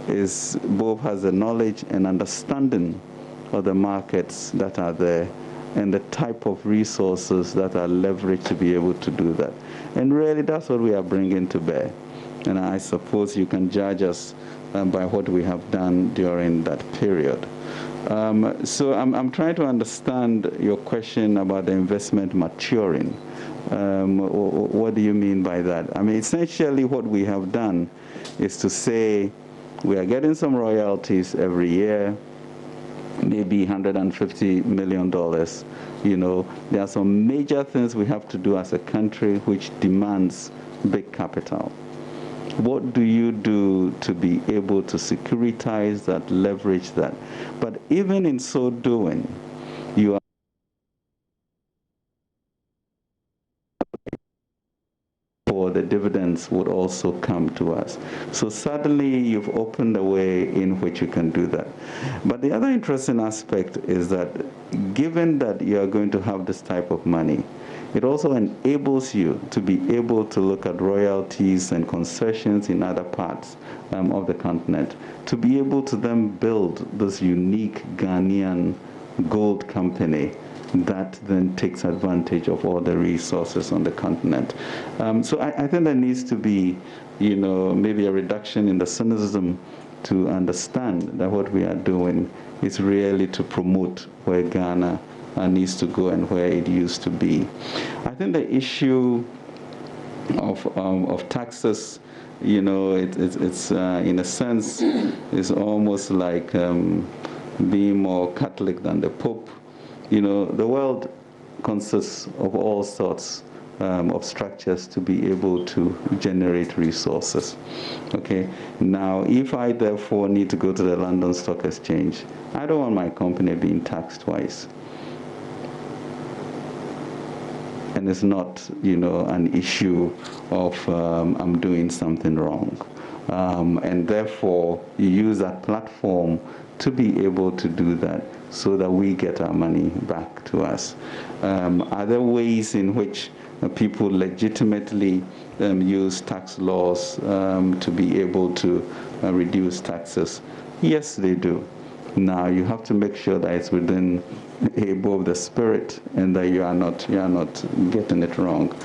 both has the knowledge and understanding of the markets that are there and the type of resources that are leveraged to be able to do that. And really, that's what we are bringing to bear. And I suppose you can judge us by what we have done during that period. So I'm trying to understand your question about the investment maturing. What do you mean by that? Essentially what we have done is to say we are getting some royalties every year, maybe $150 million. There are some major things we have to do as a country which demands big capital. What do you do to be able to securitize that, leverage that? But even in so doing, you are or the dividends would also come to us. So suddenly you've opened a way in which you can do that. But the other interesting aspect is that given that you are going to have this type of money, it also enables you to be able to look at royalties and concessions in other parts of the continent, to be able to then build this unique Ghanaian gold company that then takes advantage of all the resources on the continent. So I think there needs to be, maybe a reduction in the cynicism to understand that what we are doing is really to promote where Ghana needs to go and where it used to be. I think the issue of taxes, it's in a sense, is almost like being more Catholic than the Pope. The world consists of all sorts of structures to be able to generate resources. Okay. Now, if I therefore need to go to the London Stock Exchange, I don't want my company being taxed twice. And it's not, an issue of I'm doing something wrong. And therefore, you use that platform to be able to do that so that we get our money back to us. Are there ways in which people legitimately use tax laws to be able to reduce taxes? Yes, they do. Now, you have to make sure that it's within above the spirit and that you are not getting it wrong.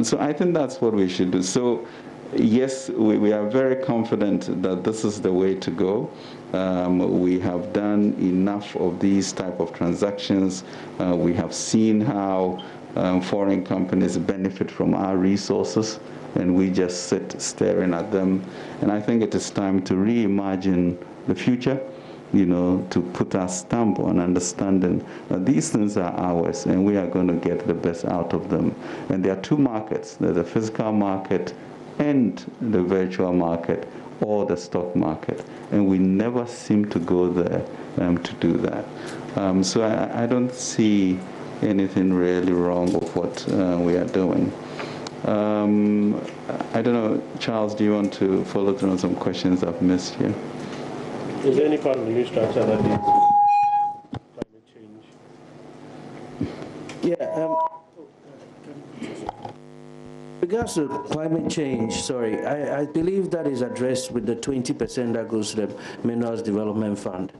So I think that's what we should do. So yes, we are very confident that this is the way to go. We have done enough of these type of transactions. We have seen how foreign companies benefit from our resources, and we just sit staring at them. And I think it is time to reimagine the future, you know, to put our stamp on understanding that these things are ours and we are going to get the best out of them. And there are two markets. There's the physical market and the virtual market, or the stock market. And we never seem to go there to do that. So I don't see anything really wrong with what we are doing. I don't know, Charles, do you want to follow through on some questions I've missed here? Is there any part of the new structure that deals with climate change? Yeah. Regards to climate change, sorry, I believe that is addressed with the 20% that goes to the Minerals Development Fund.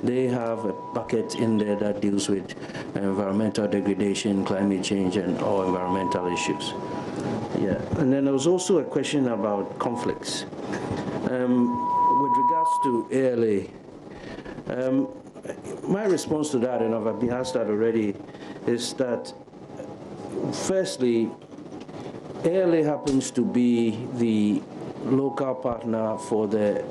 They have a bucket in there that deals with environmental degradation, climate change, and all environmental issues. Yeah, and then there was also a question about conflicts. With regards to ALA, my response to that, and I've been asked that already, is that firstly, ALA happens to be the local partner for the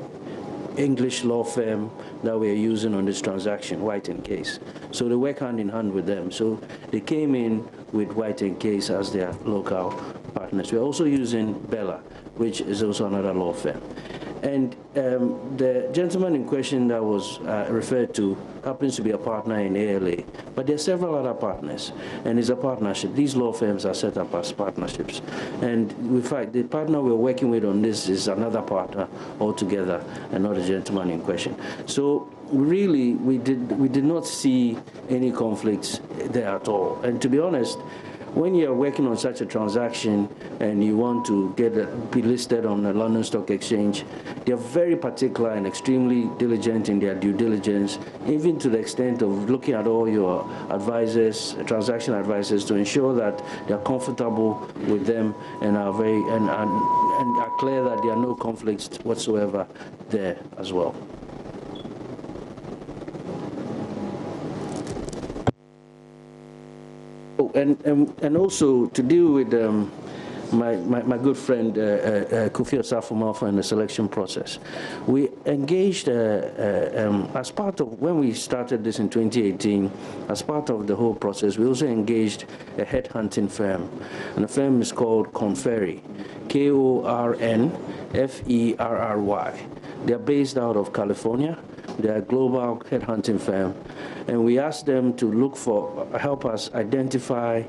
English law firm that we are using on this transaction, White & Case. So they work hand in hand with them. So they came in with White & Case as their local partners. We're also using Bella, which is also another law firm. And the gentleman in question that was referred to happens to be a partner in ALA, but there are several other partners, and it's a partnership. These law firms are set up as partnerships. And in fact, the partner we're working with on this is another partner altogether, and not the gentleman in question. So really, we did not see any conflicts there at all. And to be honest, when you're working on such a transaction and you want to be listed on the London Stock Exchange, they're very particular and extremely diligent in their due diligence, even to the extent of looking at all your advisors, transaction advisors, to ensure that they're comfortable with them and are are clear that there are no conflicts whatsoever there as well. And also to deal with my good friend Kofi Osafo-Marfo in the selection process, we engaged as part of, when we started this in 2018, as part of the whole process, we also engaged a headhunting firm, and the firm is called Konferry, Kornferry. They're based out of California. They're a global headhunting firm, and we asked them to help us identify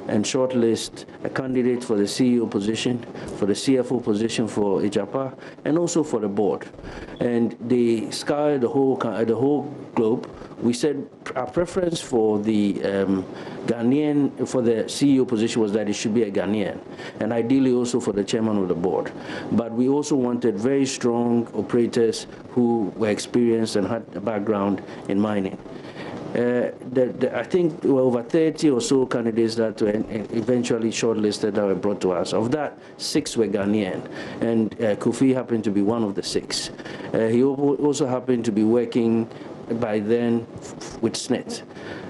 and shortlist a candidate for the CEO position, for the CFO position for Agyapa, and also for the board. And they scoured the whole globe. We said our preference for the Ghanaian, for the CEO position, was that it should be a Ghanaian, and ideally also for the chairman of the board. But we also wanted very strong operators who were experienced and had a background in mining. I think there were over 30 or so candidates that were eventually shortlisted that were brought to us. Of that, 6 were Ghanaian, and Kofi happened to be one of the 6. He also happened to be working by then with SNET.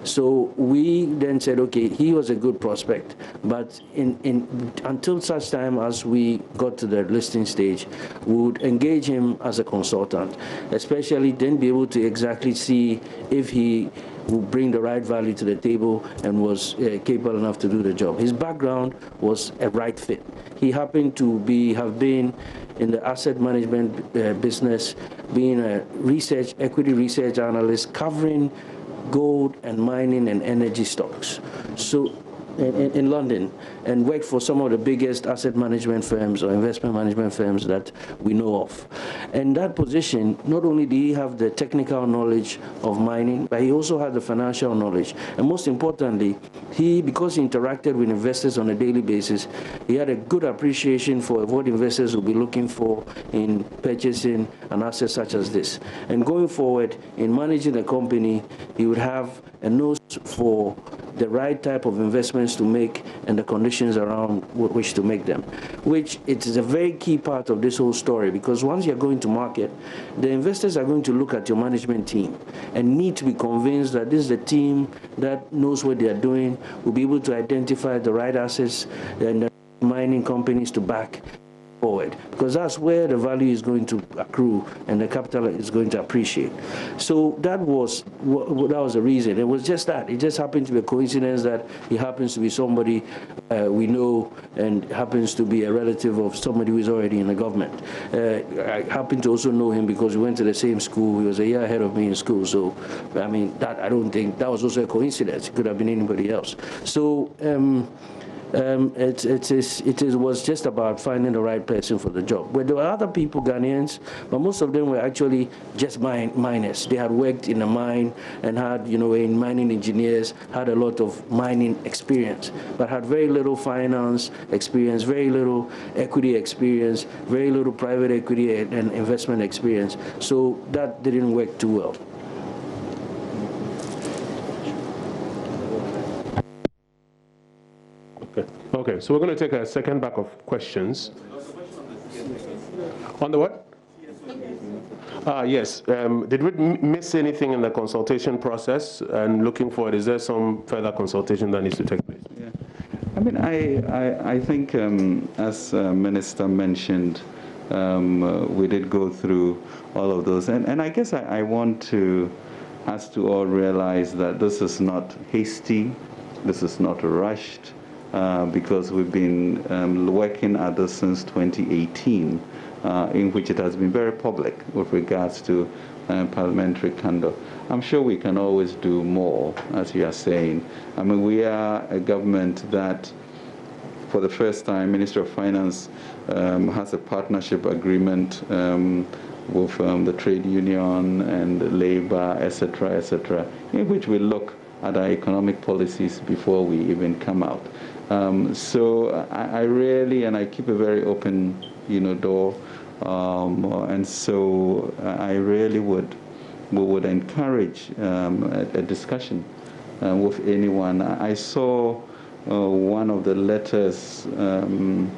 So we then said, okay, he was a good prospect, but until such time as we got to the listing stage, we would engage him as a consultant, especially then be able to exactly see if he would bring the right value to the table and was capable enough to do the job. His background was a right fit. He happened to have been in the asset management business, being a equity research analyst, covering gold and mining and energy stocks. So in London, and worked for some of the biggest asset management firms or investment management firms that we know of. And that position, not only did he have the technical knowledge of mining, but he also had the financial knowledge. And most importantly, because he interacted with investors on a daily basis, he had a good appreciation for what investors will be looking for in purchasing an asset such as this. And going forward, in managing the company, he would have a nose for the right type of investments to make and the conditions around which to make them, which it is a very key part of this whole story, because once you're going to market, the investors are going to look at your management team and need to be convinced that this is a team that knows what they are doing, will be able to identify the right assets and the mining companies to back forward, because that's where the value is going to accrue and the capital is going to appreciate. So that was the reason. It was just that. It just happened to be a coincidence that he happens to be somebody we know and happens to be a relative of somebody who is already in the government. I happen to also know him because we went to the same school. He was a year ahead of me in school. So, I mean, I don't think that was also a coincidence. It could have been anybody else. So, it was just about finding the right person for the job. But there were other people, Ghanaians, but most of them were actually just miners. They had worked in a mine and had, in mining engineers, had a lot of mining experience, but had very little finance experience, very little equity experience, very little private equity and investment experience. So that didn't work too well. Okay, so we're going to take a second back of questions. On the what? Yes. Did we miss anything in the consultation process? And looking forward, is there some further consultation that needs to take place? Yeah. I mean, I think, as Minister mentioned, we did go through all of those. And I guess I want to us to all realize that this is not hasty, this is not rushed. Because we've been working at this since 2018, in which it has been very public with regards to parliamentary candor. I'm sure we can always do more, as you are saying. I mean, we are a government that, for the first time, Ministry of Finance has a partnership agreement with the trade union and labor, etc., in which we look at our economic policies before we even come out. So I really, and I keep a very open, door, and so I really would encourage a discussion with anyone. I saw one of the letters in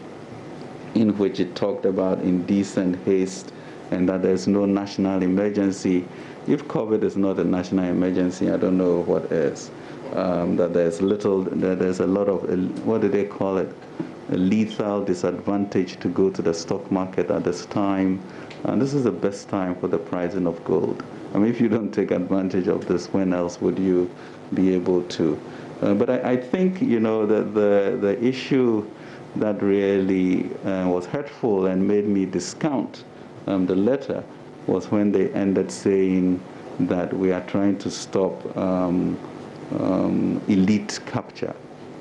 which it talked about indecent haste and that there's no national emergency. If COVID is not a national emergency, I don't know what is. That there's a lot of, what do they call it, a lethal disadvantage to go to the stock market at this time. And this is the best time for the pricing of gold. I mean, if you don't take advantage of this, when else would you be able to? But I think, that the issue that really was hurtful and made me discount the letter was when they ended saying that we are trying to stop elite capture,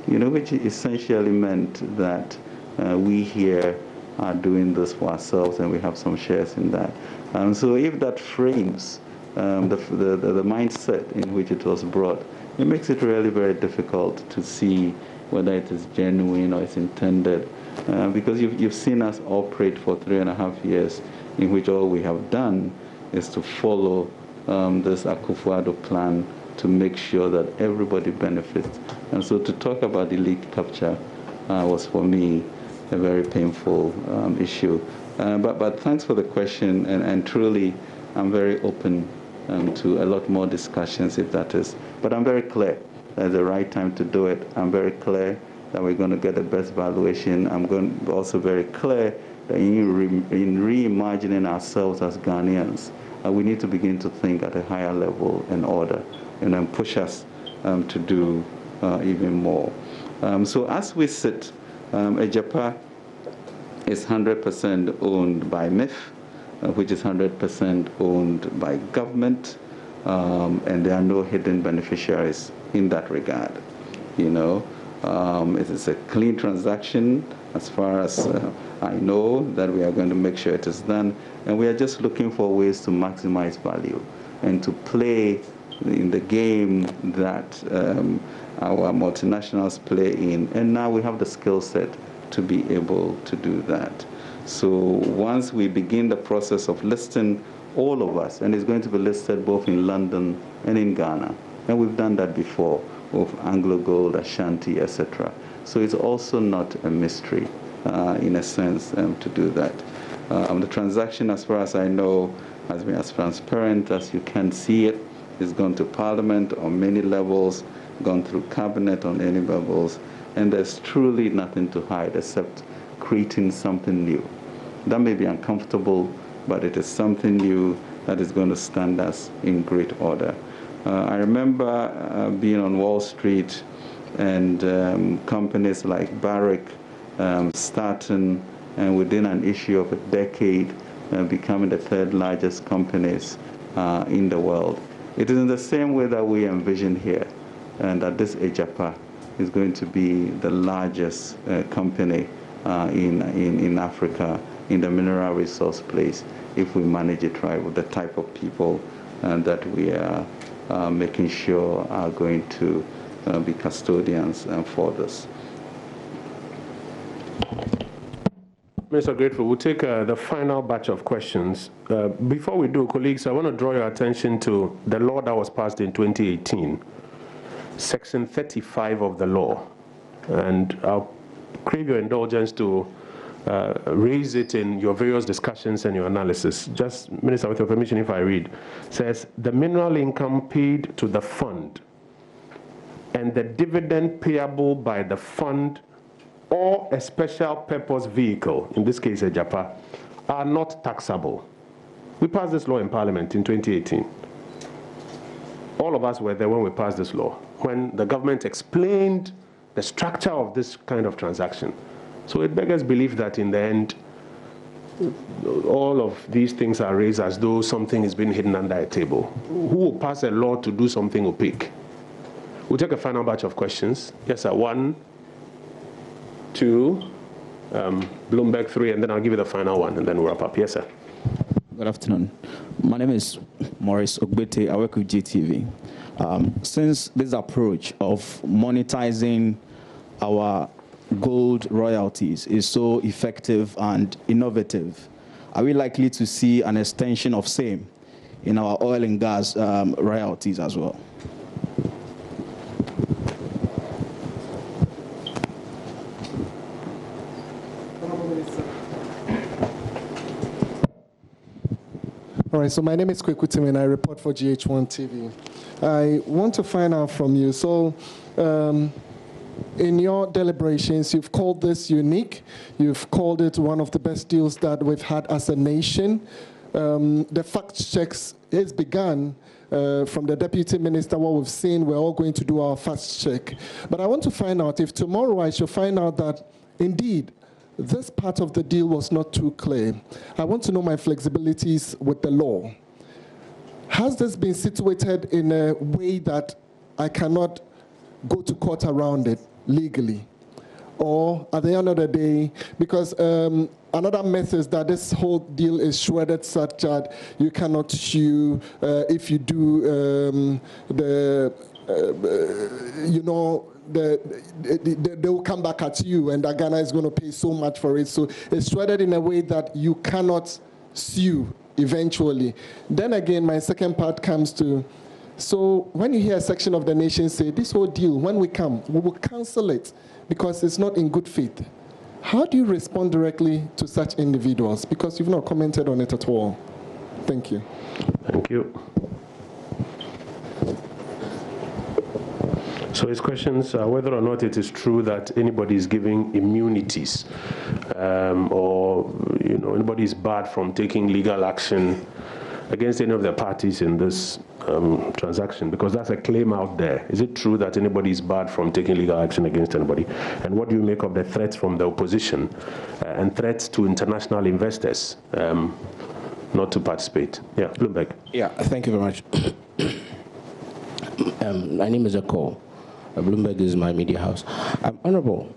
which essentially meant that we here are doing this for ourselves and we have some shares in that. So if that frames the mindset in which it was brought, it makes it really very difficult to see whether it is genuine or it's intended. Because you've seen us operate for 3.5 years, in which all we have done is to follow this Akufo-Addo plan to make sure that everybody benefits. And so to talk about elite capture was for me a very painful issue. But thanks for the question, and truly I'm very open to a lot more discussions if that is. But I'm very clear that the right time to do it. I'm very clear that we're going to get the best valuation. I'm also very clear that in reimagining ourselves as Ghanaians, we need to begin to think at a higher level and order, and then push us to do even more. So as we sit, Agyapa is 100% owned by MIF, which is 100% owned by government, and there are no hidden beneficiaries in that regard. It is a clean transaction as far as I know, that we are going to make sure it is done, and we are just looking for ways to maximize value and to play in the game that our multinationals play in, and now we have the skill set to be able to do that. So once we begin the process of listing all of us, and it's going to be listed both in London and in Ghana, and we've done that before, of Anglo Gold, Ashanti, etc. So it's also not a mystery, in a sense, to do that. The transaction, as far as I know, has been as transparent as you can see it. It's gone to Parliament on many levels, gone through Cabinet on any levels, and there's truly nothing to hide except creating something new. That may be uncomfortable, but it is something new that is going to stand us in great order. I remember being on Wall Street and companies like Barrick starting, and within an issue of a decade, becoming the third largest companies in the world. It is in the same way that we envision here, and that this Agyapa is going to be the largest company in Africa in the mineral resource place if we manage it right with the type of people that we are making sure are going to be custodians for this. Mr. Grateful, we'll take the final batch of questions. Before we do, colleagues, I want to draw your attention to the law that was passed in 2018, Section 35 of the law. And I'll crave your indulgence to raise it in your various discussions and your analysis. Just, Minister, with your permission, if I read, says, the mineral income paid to the fund and the dividend payable by the fund or a special purpose vehicle, in this case Agyapa, are not taxable. We passed this law in Parliament in 2018. All of us were there when we passed this law, when the government explained the structure of this kind of transaction. So it beggars belief that in the end, all of these things are raised as though something is being hidden under a table. Who will pass a law to do something opaque? We'll take a final batch of questions. Yes, sir. 1, 2, Bloomberg 3, and then I'll give you the final one, and then we'll wrap up. Yes, sir. Good afternoon. My name is Maurice Ogbete. I work with GTV. Since this approach of monetizing our gold royalties is so effective and innovative, are we likely to see an extension of same in our oil and gas royalties as well? All right, so my name is Kweku Tim and I report for GH1 TV. I want to find out from you, so in your deliberations, you've called this unique. You've called it one of the best deals that we've had as a nation. The fact checks is begun from the Deputy Minister. What we've seen, we're all going to do our fact check. But I want to find out if tomorrow I should find out that indeed this part of the deal was not too clear. I want to know my flexibilities with the law. Has this been situated in a way that I cannot go to court around it legally? Or at the end of the day, because another myth is that this whole deal is shredded such that you cannot sue if you do they will come back at you and that Ghana is going to pay so much for it. So it's shredded in a way that you cannot sue eventually. Then again, my second part comes to, so when you hear a section of the nation say, this whole deal, when we come, we will cancel it because it's not in good faith. How do you respond directly to such individuals? Because you've not commented on it at all. Thank you. Thank you. So his questions are whether or not it is true that anybody is giving immunities or anybody is barred from taking legal action against any of the parties in this transaction, because that's a claim out there. Is it true that anybody is barred from taking legal action against anybody? And what do you make of the threats from the opposition and threats to international investors not to participate? Yeah, Bloomberg. Yeah, thank you very much. My name is Akol. Bloomberg is my media house. Honorable,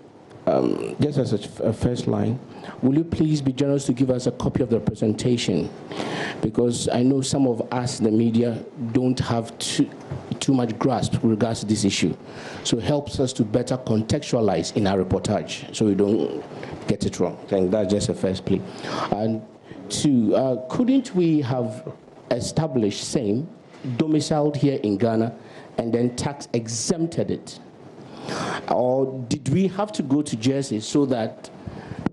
just as a first line, will you please be generous to give us a copy of the presentation? Because I know some of us, the media, don't have too much grasp with regards to this issue. So it helps us to better contextualize in our reportage so we don't get it wrong. I think that's just a first plea. And two, couldn't we have established same domiciled here in Ghana and then tax exempted it? Or did we have to go to Jersey so that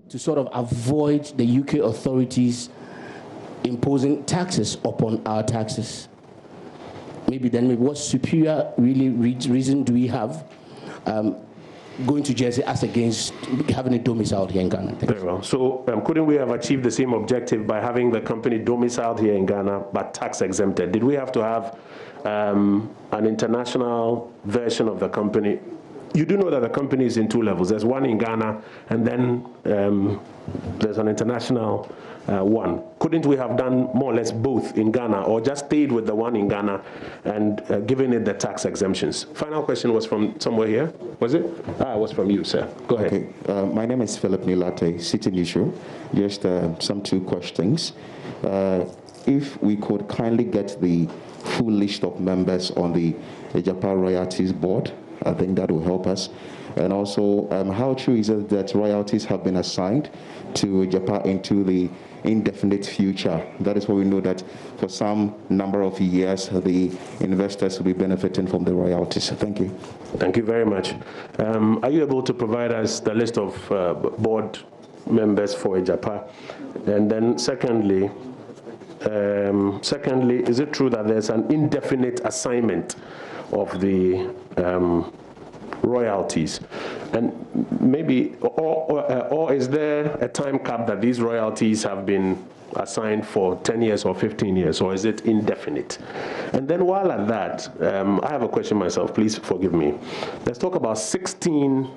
to sort of avoid the UK authorities imposing taxes upon our taxes? Maybe what superior reason do we have going to Jersey as against having a domicile here in Ghana? Very well. So couldn't we have achieved the same objective by having the company domiciled here in Ghana but tax exempted? Did we have to have an international version of the company? You do know that the company is in two levels. There's one in Ghana, and then there's an international one. Couldn't we have done more or less both in Ghana, or just stayed with the one in Ghana and given it the tax exemptions? Final question was from somewhere here. Was it? It was from you, sir. Go ahead. Okay. My name is Philip Nilate, City Issue. Just some two questions. If we could kindly get the full list of members on the Agyapa Royalties Board, I think that will help us. And also, how true is it that royalties have been assigned to Agyapa into the indefinite future? That is what we know, that for some number of years, the investors will be benefiting from the royalties. Thank you. Thank you very much. Are you able to provide us the list of board members for Agyapa? And then secondly, is it true that there's an indefinite assignment of the royalties? And maybe, or is there a time cap that these royalties have been assigned for 10 years or 15 years, or is it indefinite? And then while at that, I have a question myself, please forgive me. Let's talk about 16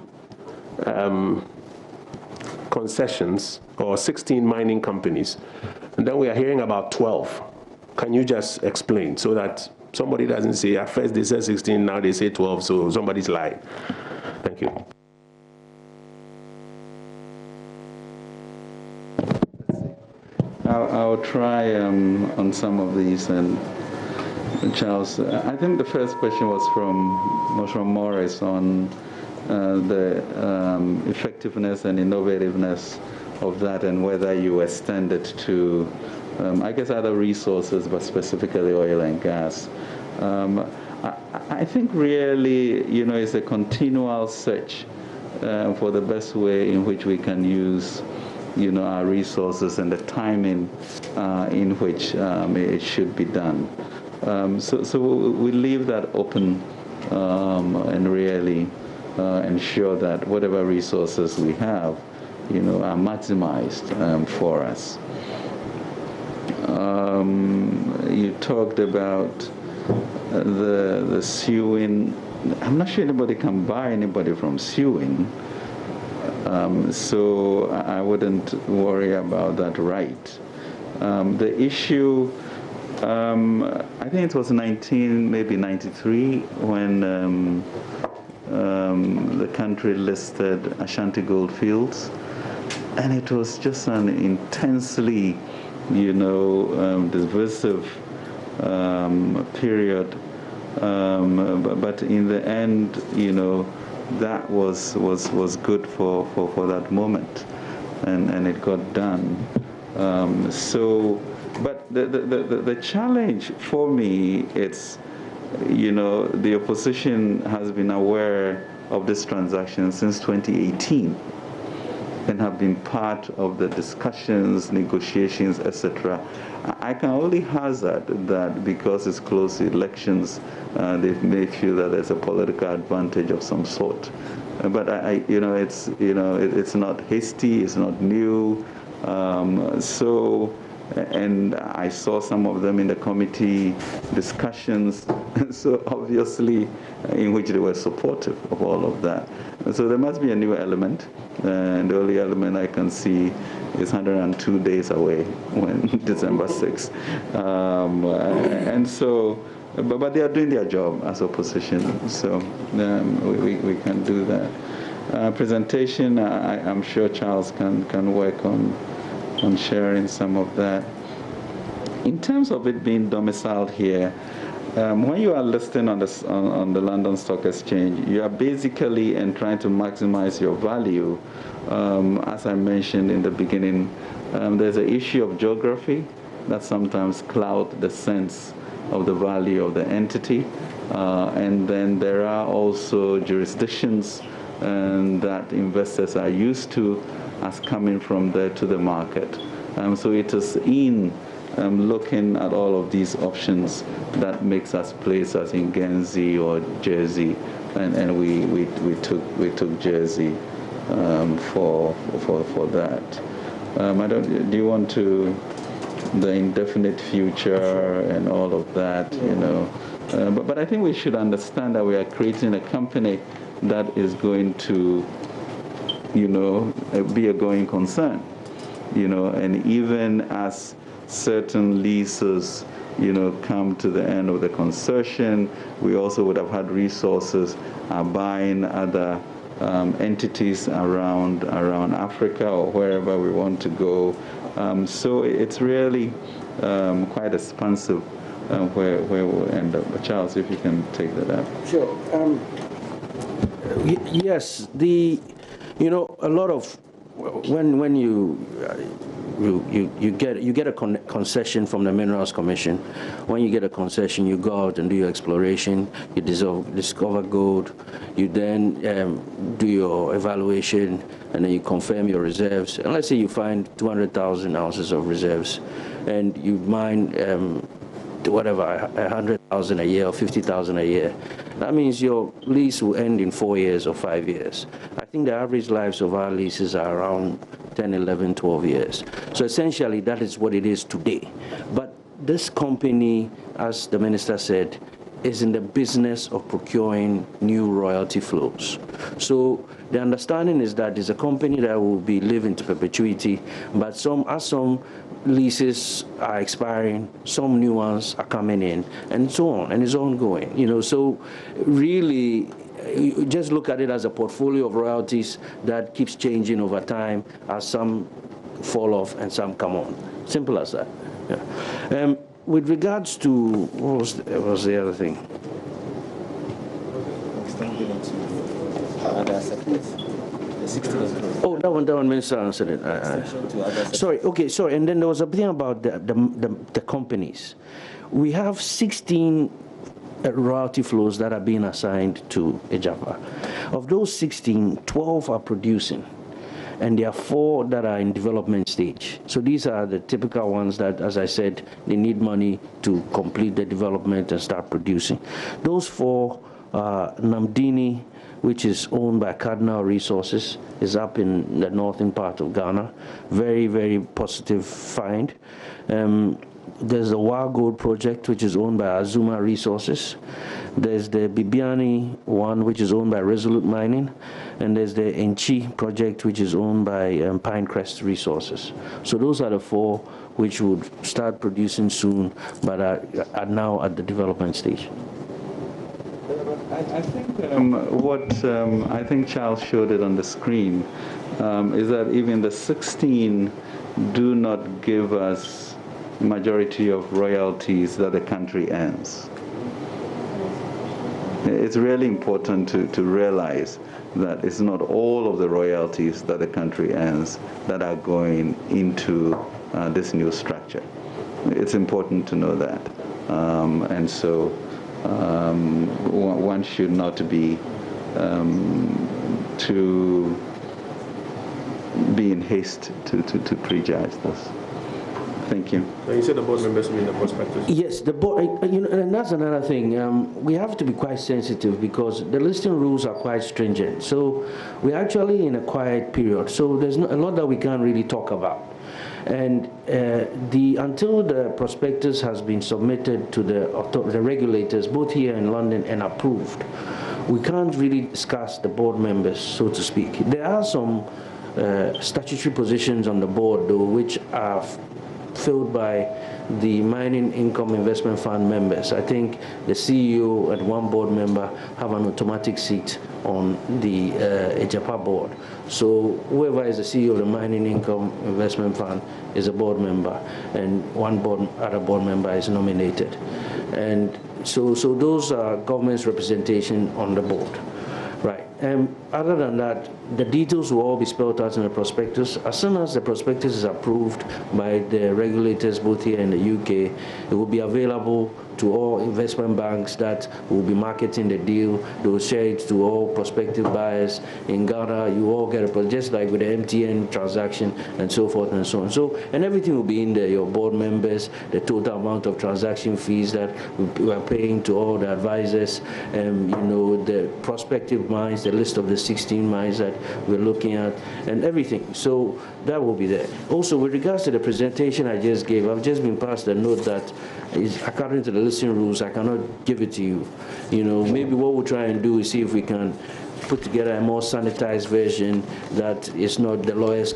concessions or 16 mining companies, and then we are hearing about 12. Can you just explain so that somebody doesn't say, at first they said 16, now they say 12, so somebody's lying? Thank you. I'll try on some of these. And Charles, I think the first question was from Morris on the effectiveness and innovativeness of that, and whether you extend it to, I guess, other resources, but specifically oil and gas. I think really, it's a continual search for the best way in which we can use, our resources and the timing in which it should be done. So we leave that open and really ensure that whatever resources we have, are maximized for us. You talked about the suing. I'm not sure anybody can buy anybody from suing, so I wouldn't worry about that right. The issue, I think it was maybe 93, when the country listed Ashanti Goldfields, and it was just an intensely, divisive period. But in the end, that was good for that moment, and it got done. But the challenge for me, it's, the opposition has been aware of this transaction since 2018 and have been part of the discussions, negotiations, etc. I can only hazard that because it's close to elections, they may feel that there's a political advantage of some sort. But it's not hasty, it's not new. And I saw some of them in the committee discussions, so obviously in which they were supportive of all of that. So there must be a new element, and the only element I can see is 102 days away, when December 6th. And so, but they are doing their job as opposition, so we can do that. Presentation, I'm sure Charles can work on sharing some of that. In terms of it being domiciled here, when you are listing on the London Stock Exchange, you are basically trying to maximize your value. As I mentioned in the beginning, there's an issue of geography that sometimes cloud the sense of the value of the entity. And then there are also jurisdictions that investors are used to as coming from there to the market. So it is in looking at all of these options that makes us place us in Guernsey or Jersey, and we took Jersey for that. Do you want to the indefinite future and all of that, you know? But I think we should understand that we are creating a company that is going to, you know, be a going concern, you know, and even as certain leases, you know, come to the end of the concession, we also would have had resources buying other entities around Africa or wherever we want to go. So it's really quite expansive where we'll end up. But Charles, if you can take that up. Sure. Yes, you know, a lot of when you get a concession from the Minerals Commission. When you get a concession, you go out and do your exploration. You discover gold. You then do your evaluation, and then you confirm your reserves. And let's say you find 200,000 ounces of reserves, and you mine whatever 100,000 a year or 50,000 a year. That means your lease will end in 4 years or 5 years. I think the average lives of our leases are around 10, 11, 12 years. So essentially, that is what it is today. But this company, as the minister said, is in the business of procuring new royalty flows. So the understanding is that it's a company that will be living to perpetuity, but as some leases are expiring, some new ones are coming in, and so on, and it's ongoing. You know, so really, you just look at it as a portfolio of royalties that keeps changing over time as some fall off and some come on. Simple as that. Yeah. With regards to, what was the other thing? Oh, that one, Minister answered it. Sorry, and then there was a thing about the companies. We have 16 royalty flows that are being assigned to Agyapa. Of those 16, 12 are producing, and there are 4 that are in development stage. So these are the typical ones that, as I said, they need money to complete the development and start producing. Those 4, Namdini, which is owned by Cardinal Resources, is up in the northern part of Ghana. Very, very positive find. There's the Wa Gold project, which is owned by Azuma Resources. There's the Bibiani one, which is owned by Resolute Mining. And there's the Enchi project, which is owned by Pinecrest Resources. So those are the 4 which would start producing soon, but are now at the development stage. I think I think Charles showed it on the screen, is that even the 16 do not give us majority of royalties that the country earns. It's really important to realize that it's not all of the royalties that the country earns that are going into this new structure. It's important to know that. And so one should not be in haste to prejudge this. Thank you. So you said the board members will be in the prospectus. Yes, the board, and that's another thing. We have to be quite sensitive because the listing rules are quite stringent. So we're actually in a quiet period. So there's a lot that we can't really talk about. And until the prospectus has been submitted to the regulators, both here in London, and approved, we can't really discuss the board members, so to speak. There are some statutory positions on the board, though, which are filled by the Mining Income Investment Fund members. I think the CEO and 1 board member have an automatic seat on the Agyapa board. So whoever is the CEO of the Mining Income Investment Fund is a board member, and 1 other board member is nominated. And so those are government's representation on the board. Right. Other than that, the details will all be spelled out in the prospectus. As soon as the prospectus is approved by the regulators both here in the UK, it will be available to all investment banks that will be marketing the deal. They will share it to all prospective buyers in Ghana. You all get it, just like with the MTN transaction and so forth and so on. So, and everything will be in there, your board members, the total amount of transaction fees that we are paying to all the advisors, you know, the prospective mines, the list of the 16 mines that we're looking at, and everything. So that will be there. Also, with regards to the presentation I just gave, I've just been passed a note that is according to the listing rules, I cannot give it to you. You know, maybe what we'll try and do is see if we can put together a more sanitized version that is not, the lawyers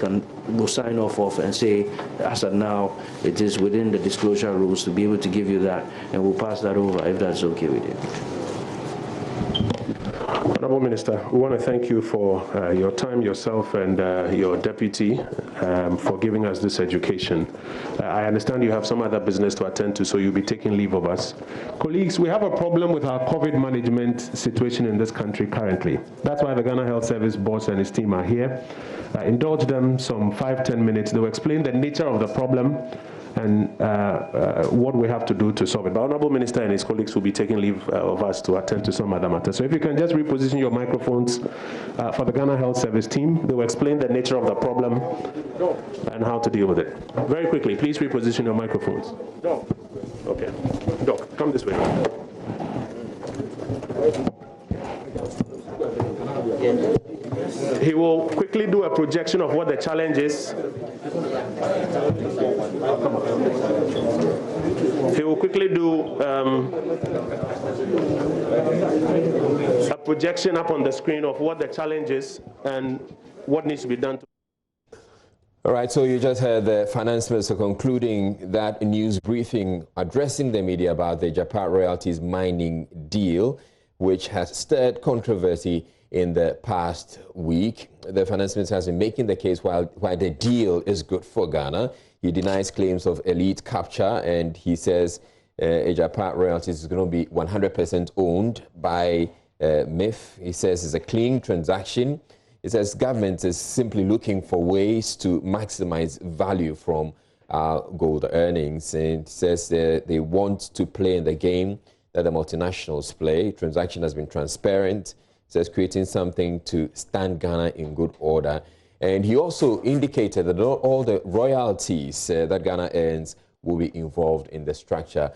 will sign off of and say, as of now, it is within the disclosure rules to be able to give you that, and we'll pass that over if that's okay with you. Honourable Minister, we want to thank you for your time, yourself and your deputy, for giving us this education. I understand you have some other business to attend to, so you'll be taking leave of us. Colleagues, we have a problem with our COVID management situation in this country currently. That's why the Ghana Health Service boss and his team are here. Indulge them some 5-10 minutes. They will explain the nature of the problem and what we have to do to solve it. But Honourable Minister and his colleagues will be taking leave of us to attend to some other matters. So if you can just reposition your microphones for the Ghana Health Service team, they will explain the nature of the problem and how to deal with it. Very quickly, please reposition your microphones. Okay. Doc, come this way. He will quickly do a projection of what the challenge is. He will quickly do a projection up on the screen of what the challenge is and what needs to be done. All right, so you just heard the finance minister concluding that news briefing addressing the media about the Agyapa Royalties mining deal, which has stirred controversy in the past week. The finance minister has been making the case why the deal is good for Ghana. He denies claims of elite capture, and he says Agyapa Royalties is going to be 100% owned by MIF. He says it's a clean transaction. He says government is simply looking for ways to maximize value from gold earnings, and he says they want to play in the game that the multinationals play. Transaction has been transparent. Says creating something to stand Ghana in good order. And he also indicated that all the royalties that Ghana earns will be involved in the structure.